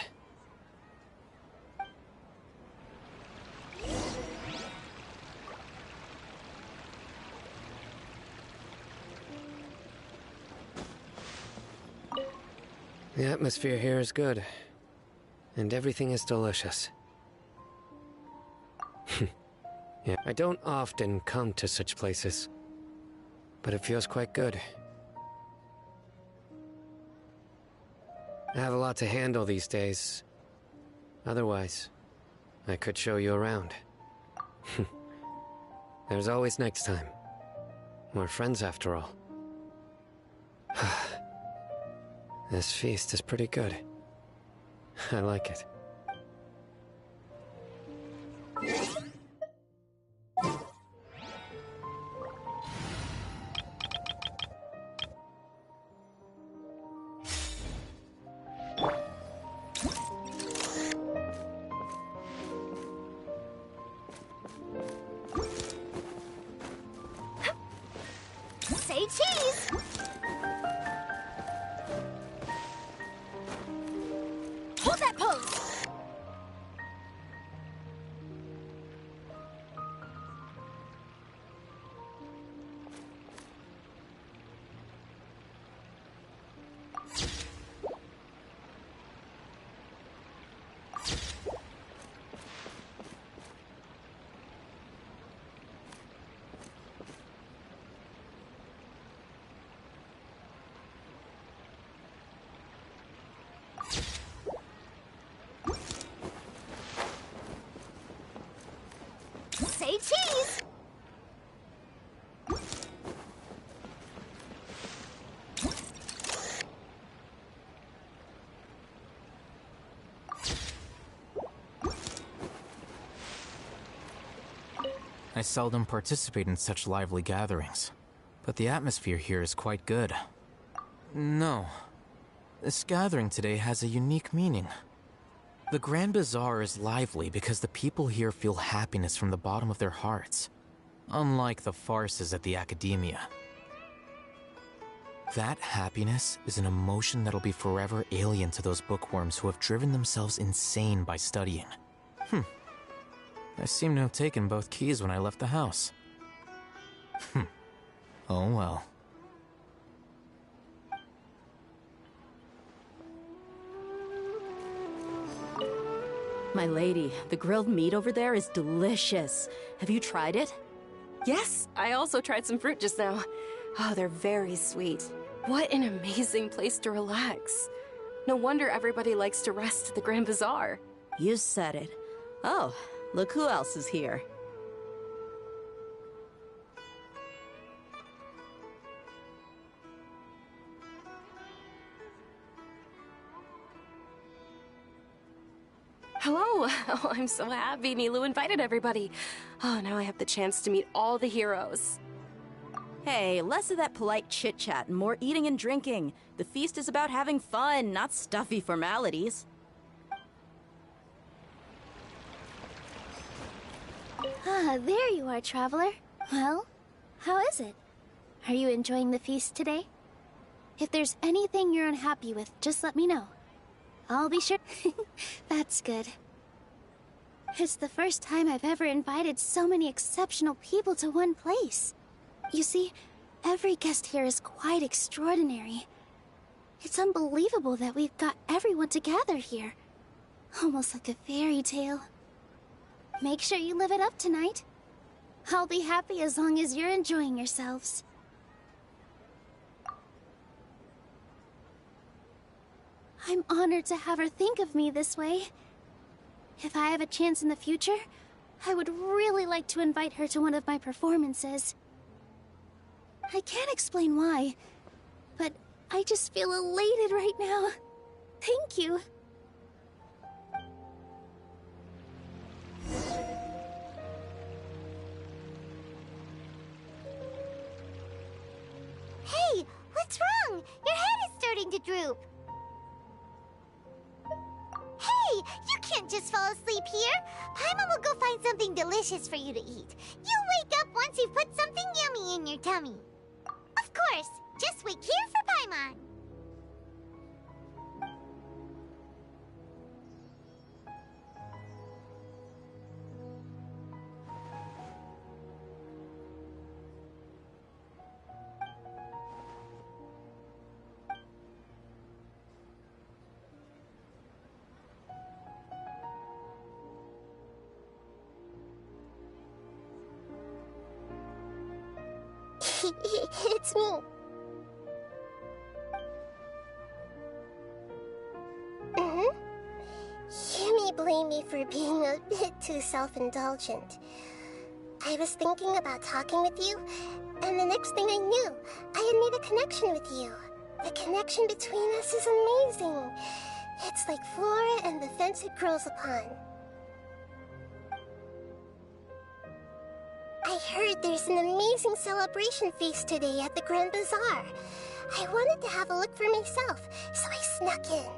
The atmosphere here is good. And everything is delicious. Yeah, I don't often come to such places. But it feels quite good. I have a lot to handle these days. Otherwise, I could show you around. There's always next time. We're friends after all. This feast is pretty good. I like it. Say cheese! Hold that pose! Say cheese! I seldom participate in such lively gatherings, but the atmosphere here is quite good. No. This gathering today has a unique meaning. The Grand Bazaar is lively because the people here feel happiness from the bottom of their hearts, unlike the farces at the Academia. That happiness is an emotion that'll be forever alien to those bookworms who have driven themselves insane by studying. I seem to have taken both keys when I left the house. Oh well. My lady, the grilled meat over there is delicious. Have you tried it? Yes, I also tried some fruit just now. Oh, they're very sweet. What an amazing place to relax. No wonder everybody likes to rest at the Grand Bazaar. You said it. Oh, look who else is here. Hello! Oh, I'm so happy Nilou invited everybody. Oh, now I have the chance to meet all the heroes. Hey, less of that polite chit-chat and more eating and drinking. The feast is about having fun, not stuffy formalities. Ah, there you are, traveler. Well, how is it? Are you enjoying the feast today? If there's anything you're unhappy with, just let me know. I'll be sure. That's good. It's the first time I've ever invited so many exceptional people to one place. You see, every guest here is quite extraordinary. It's unbelievable that we've got everyone together here. Almost like a fairy tale. Make sure you live it up tonight. I'll be happy as long as you're enjoying yourselves. I'm honored to have her think of me this way. If I have a chance in the future, I would really like to invite her to one of my performances. I can't explain why, but I just feel elated right now. Thank you. Hey, what's wrong? Your head is starting to droop. Hey, you can't just fall asleep here. Paimon will go find something delicious for you to eat. You'll wake up once you've put something yummy in your tummy. Of course, just wait here for Paimon. It's me. You may blame me for being a bit too self-indulgent. I was thinking about talking with you, and the next thing I knew, I had made a connection with you. The connection between us is amazing. It's like flora and the fence it grows upon. I heard there's an amazing celebration feast today at the Grand Bazaar. I wanted to have a look for myself, so I snuck in.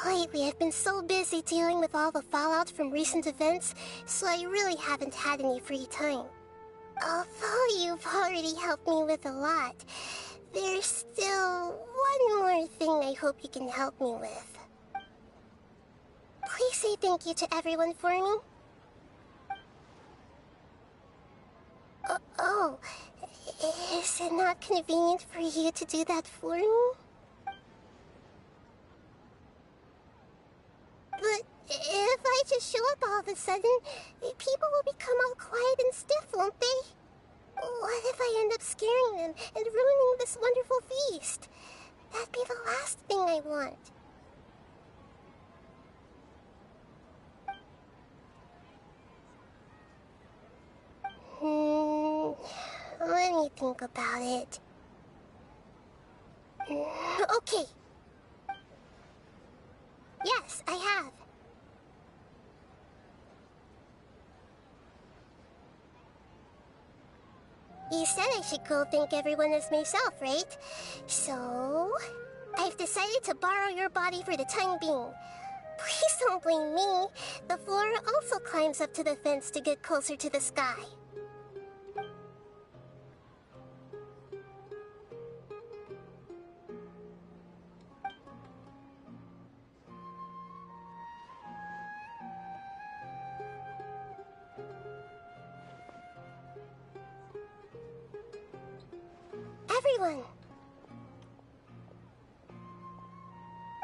Lately, I've been so busy dealing with all the fallout from recent events, so I really haven't had any free time. Although you've already helped me with a lot, there's still one more thing I hope you can help me with. Please say thank you to everyone for me. Oh, is it not convenient for you to do that for me? But if I just show up all of a sudden, people will become all quiet and stiff, won't they? What if I end up scaring them and ruining this wonderful feast? That'd be the last thing I want. Let me think about it. Okay. Yes, I have. You said I should go thank everyone as myself, right? So, I've decided to borrow your body for the time being. Please don't blame me. The flora also climbs up to the fence to get closer to the sky. Everyone!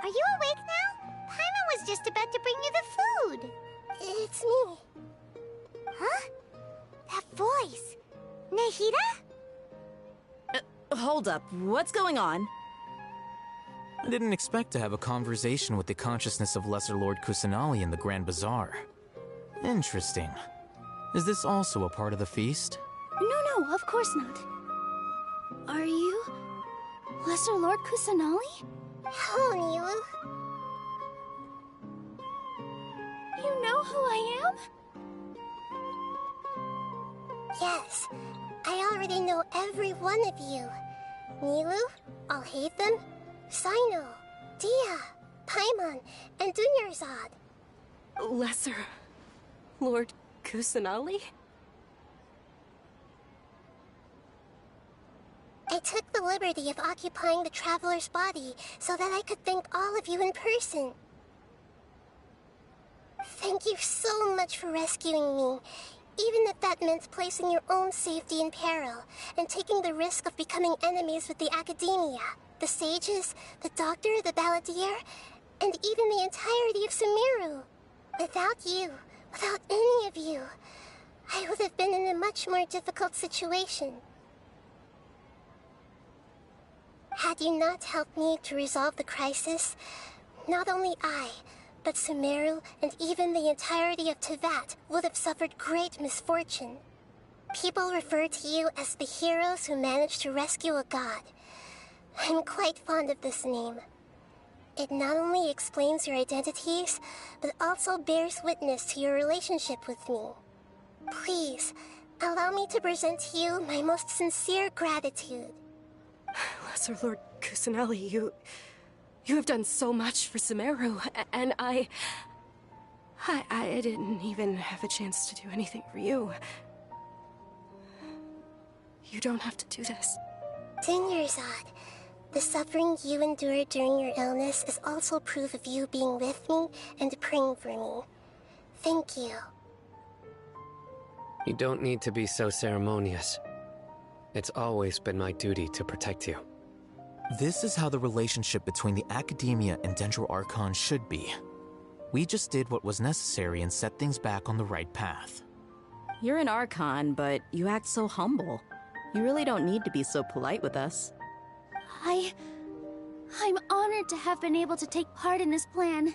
Are you awake now? Paimon was just about to bring you the food. It's me. Huh? That voice. Nahida? Hold up. What's going on? I didn't expect to have a conversation with the consciousness of Lesser Lord Kusanali in the Grand Bazaar. Interesting. Is this also a part of the feast? No, of course not. Are you Lesser Lord Kusanali? Hello, Nilu. You know who I am? Yes, I already know every one of you. Nilu, Alhaitham, Sino, Dia, Paimon, and Dunyarzad. Lesser Lord Kusanali? I took the liberty of occupying the traveler's body so that I could thank all of you in person. Thank you so much for rescuing me, Even if that meant placing your own safety in peril, and taking the risk of becoming enemies with the Academia, the sages, the doctor, the balladeer, and even the entirety of Sumeru. Without you, without any of you, I would have been in a much more difficult situation. Had you not helped me to resolve the crisis, not only I, but Sumeru and even the entirety of Teyvat would have suffered great misfortune. People refer to you as the heroes who managed to rescue a god. I'm quite fond of this name. It not only explains your identities, but also bears witness to your relationship with me. Please, allow me to present to you my most sincere gratitude. Lesser Lord Kusanali, you have done so much for Sumeru, and I didn't even have a chance to do anything for you. You don't have to do this. Dinyarzad, the suffering you endured during your illness is also proof of you being with me and praying for me. Thank you. You don't need to be so ceremonious. It's always been my duty to protect you. This is how the relationship between the Academia and Dendro Archon should be. We just did what was necessary and set things back on the right path. You're an Archon, but you act so humble. You really don't need to be so polite with us. I'm honored to have been able to take part in this plan.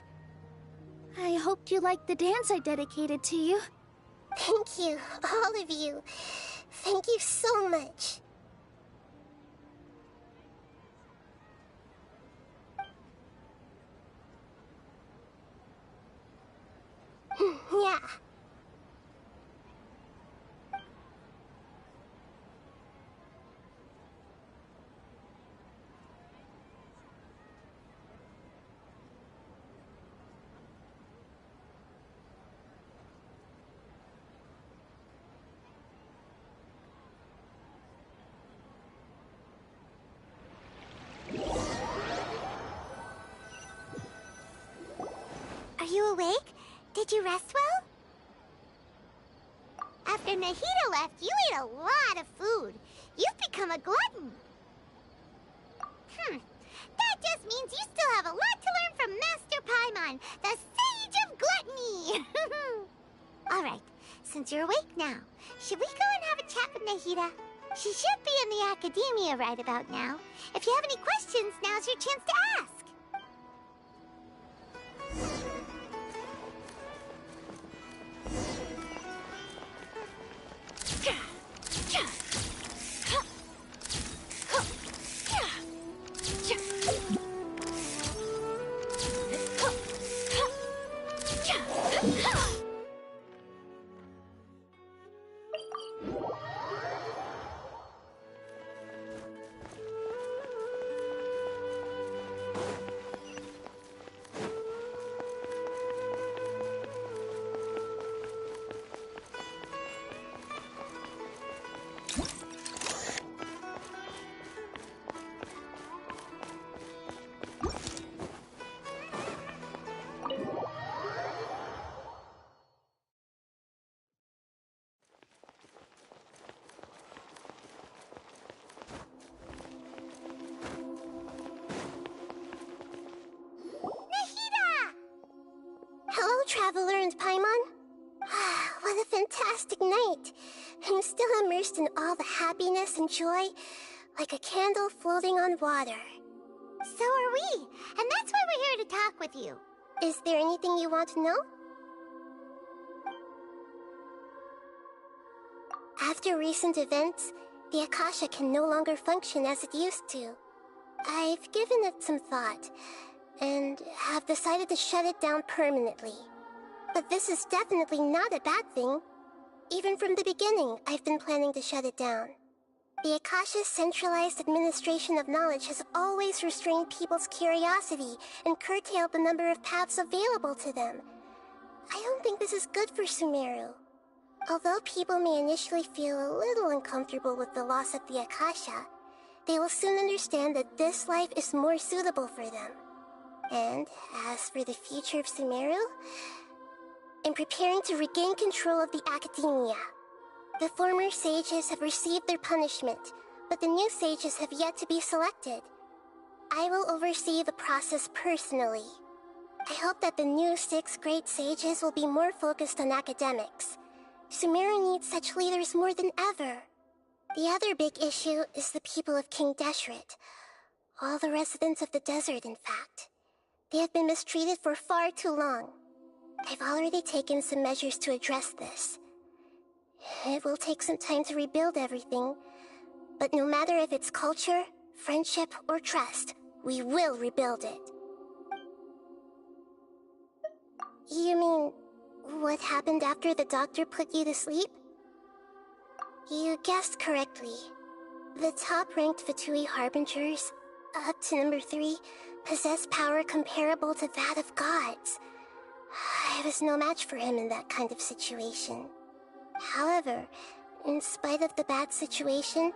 I hoped you liked the dance I dedicated to you. Thank you, all of you. Thank you so much. Yeah. Are you awake? Did you rest well? After Nahida left, you ate a lot of food. You've become a glutton. That just means you still have a lot to learn from Master Paimon, the Sage of Gluttony. Alright, since you're awake now, should we go and have a chat with Nahida? She should be in the Academia right about now. If you have any questions, now's your chance to ask. Traveler and Paimon? What a fantastic night! I'm still immersed in all the happiness and joy, like a candle floating on water. So are we, and that's why we're here to talk with you. Is there anything you want to know? After recent events, the Akasha can no longer function as it used to. I've given it some thought, and have decided to shut it down permanently. But this is definitely not a bad thing. Even from the beginning, I've been planning to shut it down. The Akasha's centralized administration of knowledge has always restrained people's curiosity and curtailed the number of paths available to them. I don't think this is good for Sumeru. Although people may initially feel a little uncomfortable with the loss of the Akasha, they will soon understand that this life is more suitable for them. And as for the future of Sumeru, and preparing to regain control of the academia. The former sages have received their punishment, but the new sages have yet to be selected. I will oversee the process personally. I hope that the new 6th grade sages will be more focused on academics. Sumeru needs such leaders more than ever. The other big issue is the people of King Deshret. All the residents of the desert, in fact. They have been mistreated for far too long. I've already taken some measures to address this. It will take some time to rebuild everything, but no matter if it's culture, friendship, or trust, we will rebuild it. You mean, what happened after the doctor put you to sleep? You guessed correctly. The top-ranked Fatui Harbingers, up to number 3, possess power comparable to that of gods. I was no match for him in that kind of situation. However, in spite of the bad situation,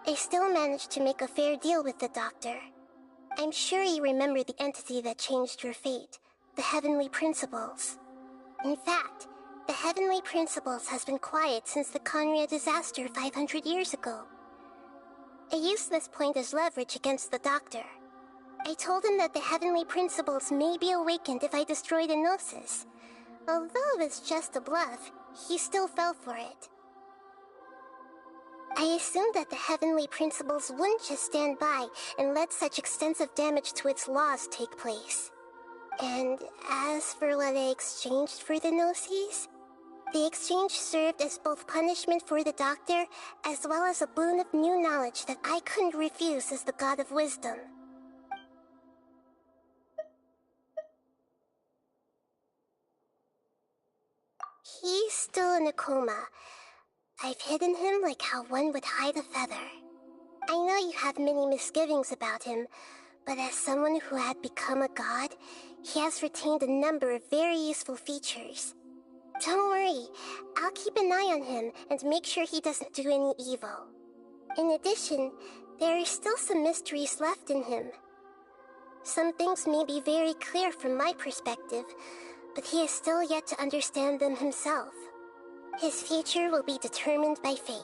I still managed to make a fair deal with the doctor. I'm sure you remember the entity that changed your fate, the Heavenly Principles. In fact, the Heavenly Principles has been quiet since the Conria disaster 500 years ago. I used this point as leverage against the doctor. I told him that the Heavenly Principles may be awakened if I destroyed Enosis. Although it's just a bluff, he still fell for it. I assumed that the Heavenly Principles wouldn't just stand by and let such extensive damage to its laws take place. And as for what I exchanged for the Gnosis, the exchange served as both punishment for the doctor, as well as a boon of new knowledge that I couldn't refuse as the God of Wisdom. He's still in a coma. I've hidden him like how one would hide a feather. I know you have many misgivings about him, but as someone who had become a god, he has retained a number of very useful features. Don't worry, I'll keep an eye on him and make sure he doesn't do any evil. In addition, there are still some mysteries left in him. Some things may be very clear from my perspective, but he is still yet to understand them himself. His future will be determined by fate.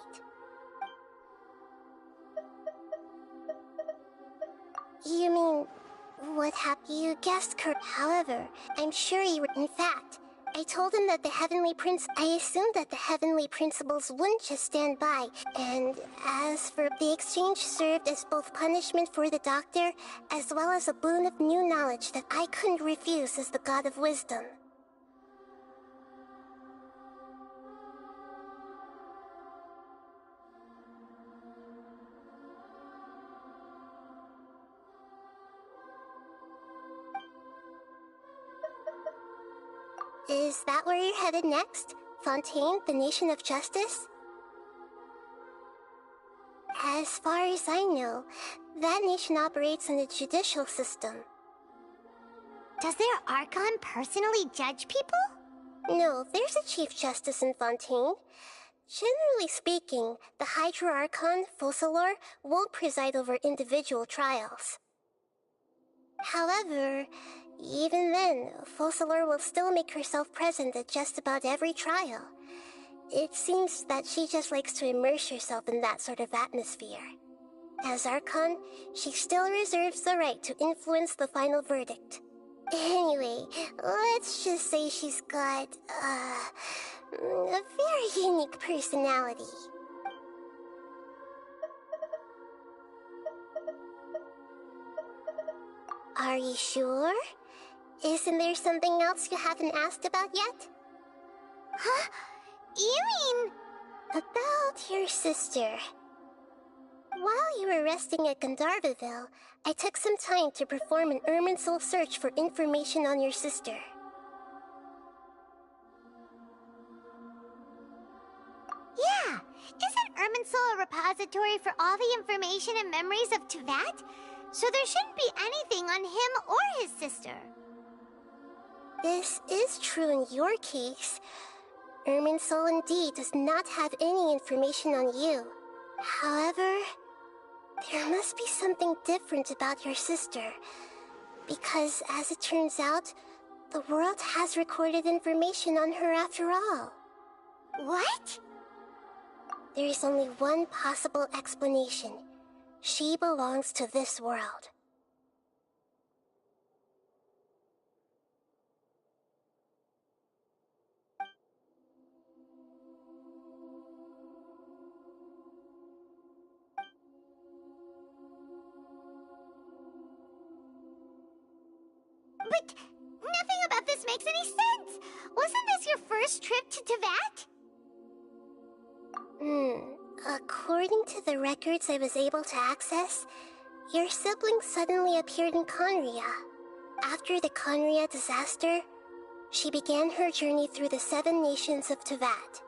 You mean, what happened? You guessed correct. However, I'm sure you were. In fact, I told him that I assumed that the Heavenly Principles wouldn't just stand by, and as for the exchange served as both punishment for the doctor, as well as a boon of new knowledge that I couldn't refuse as the God of Wisdom. Is that where you're headed next? Fontaine, the Nation of Justice? As far as I know, that nation operates in a judicial system. Does their Archon personally judge people? No, there's a Chief Justice in Fontaine. Generally speaking, the Hydra Archon, Focalor, won't preside over individual trials. However, even then, Focalor will still make herself present at just about every trial. It seems that she just likes to immerse herself in that sort of atmosphere. As Archon, she still reserves the right to influence the final verdict. Anyway, let's just say she's got, a very unique personality. Are you sure? Isn't there something else you haven't asked about yet? Huh? You mean... About your sister. While you were resting at Gandharvaville, I took some time to perform an Irminsul search for information on your sister. Yeah! Isn't Irminsul a repository for all the information and memories of Tevat? So there shouldn't be anything on him or his sister. This is true in your case. Irminsul indeed does not have any information on you. However, there must be something different about your sister. Because, as it turns out, The world has recorded information on her after all. What? There is only one possible explanation. She belongs to this world. But nothing about this makes any sense! Wasn't this your first trip to Teyvat? According to the records I was able to access, your sibling suddenly appeared in Conria. After the Conria disaster, she began her journey through the 7 nations of Teyvat.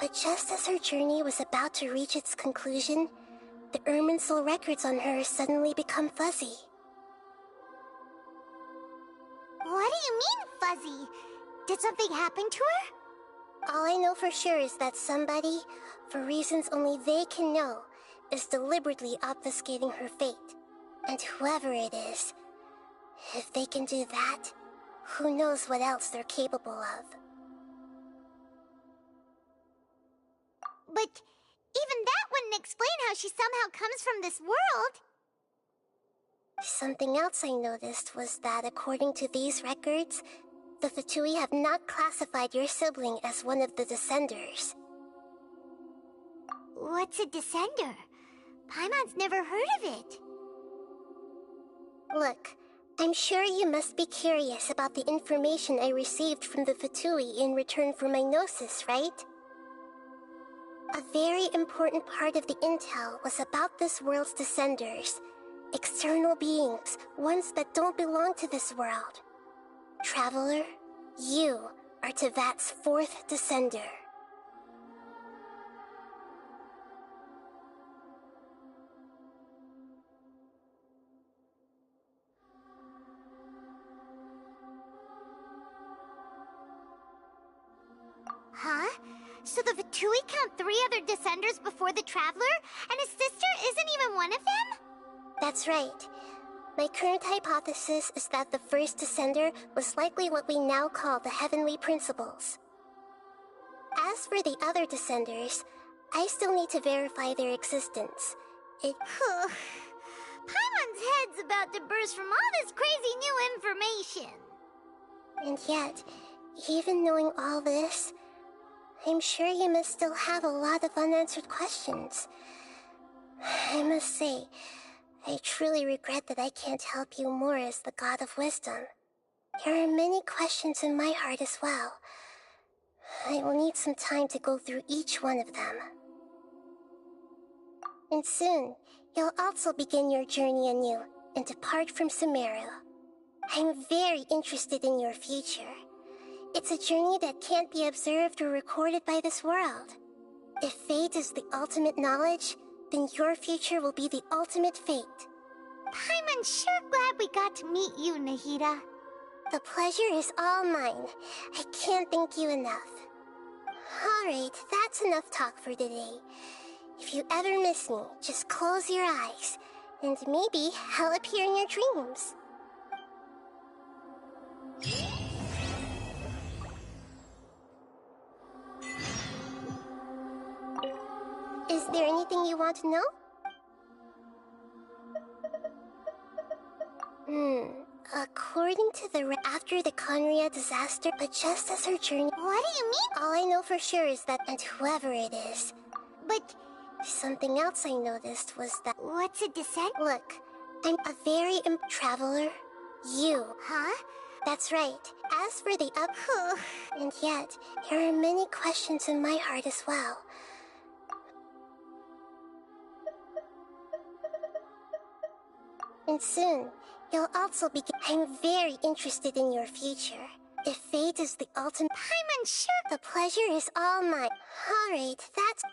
But just as her journey was about to reach its conclusion, the Irminsul records on her suddenly become fuzzy. What do you mean, fuzzy? Did something happen to her? All I know for sure is that somebody, for reasons only they can know, is deliberately obfuscating her fate. And whoever it is, if they can do that, who knows what else they're capable of. But even that wouldn't explain how she somehow comes from this world. Something else I noticed was that according to these records, the Fatui have not classified your sibling as one of the Descenders. What's a Descender? Paimon's never heard of it. Look, I'm sure you must be curious about the information I received from the Fatui in return for my gnosis, right? A very important part of the intel was about this world's Descenders. External beings, ones that don't belong to this world. Traveler, you are Teyvat's 4th Descender. Huh? So the Fatui count 3 other Descenders before the Traveler, and his sister isn't even one of them? That's right. My current hypothesis is that the first Descender was likely what we now call the Heavenly Principles. As for the other Descenders, I still need to verify their existence. Paimon's head's about to burst from all this crazy new information. And yet, even knowing all this, I'm sure you must still have a lot of unanswered questions. I must say, I truly regret that I can't help you more as the God of Wisdom. There are many questions in my heart as well. I will need some time to go through each one of them. And soon, you'll also begin your journey anew and depart from Sumeru. I'm very interested in your future. It's a journey that can't be observed or recorded by this world. If fate is the ultimate knowledge, then your future will be the ultimate fate. Paimon's sure glad we got to meet you, Nahida. The pleasure is all mine. I can't thank you enough. Alright, that's enough talk for today. If you ever miss me, just close your eyes, and maybe I'll appear in your dreams. Is there anything you want to know? According to the after the Conria disaster, but just as her journey— What do you mean? All I know for sure is that, and whoever it is. But something else I noticed was that— What's a descent? Look, I'm a very traveler. You. Huh? That's right. As for the and yet, there are many questions in my heart as well. And soon, you'll also begin— I'm very interested in your future. If fate is the ultimate... Paimon, sure, the pleasure is all mine. Alright, that's...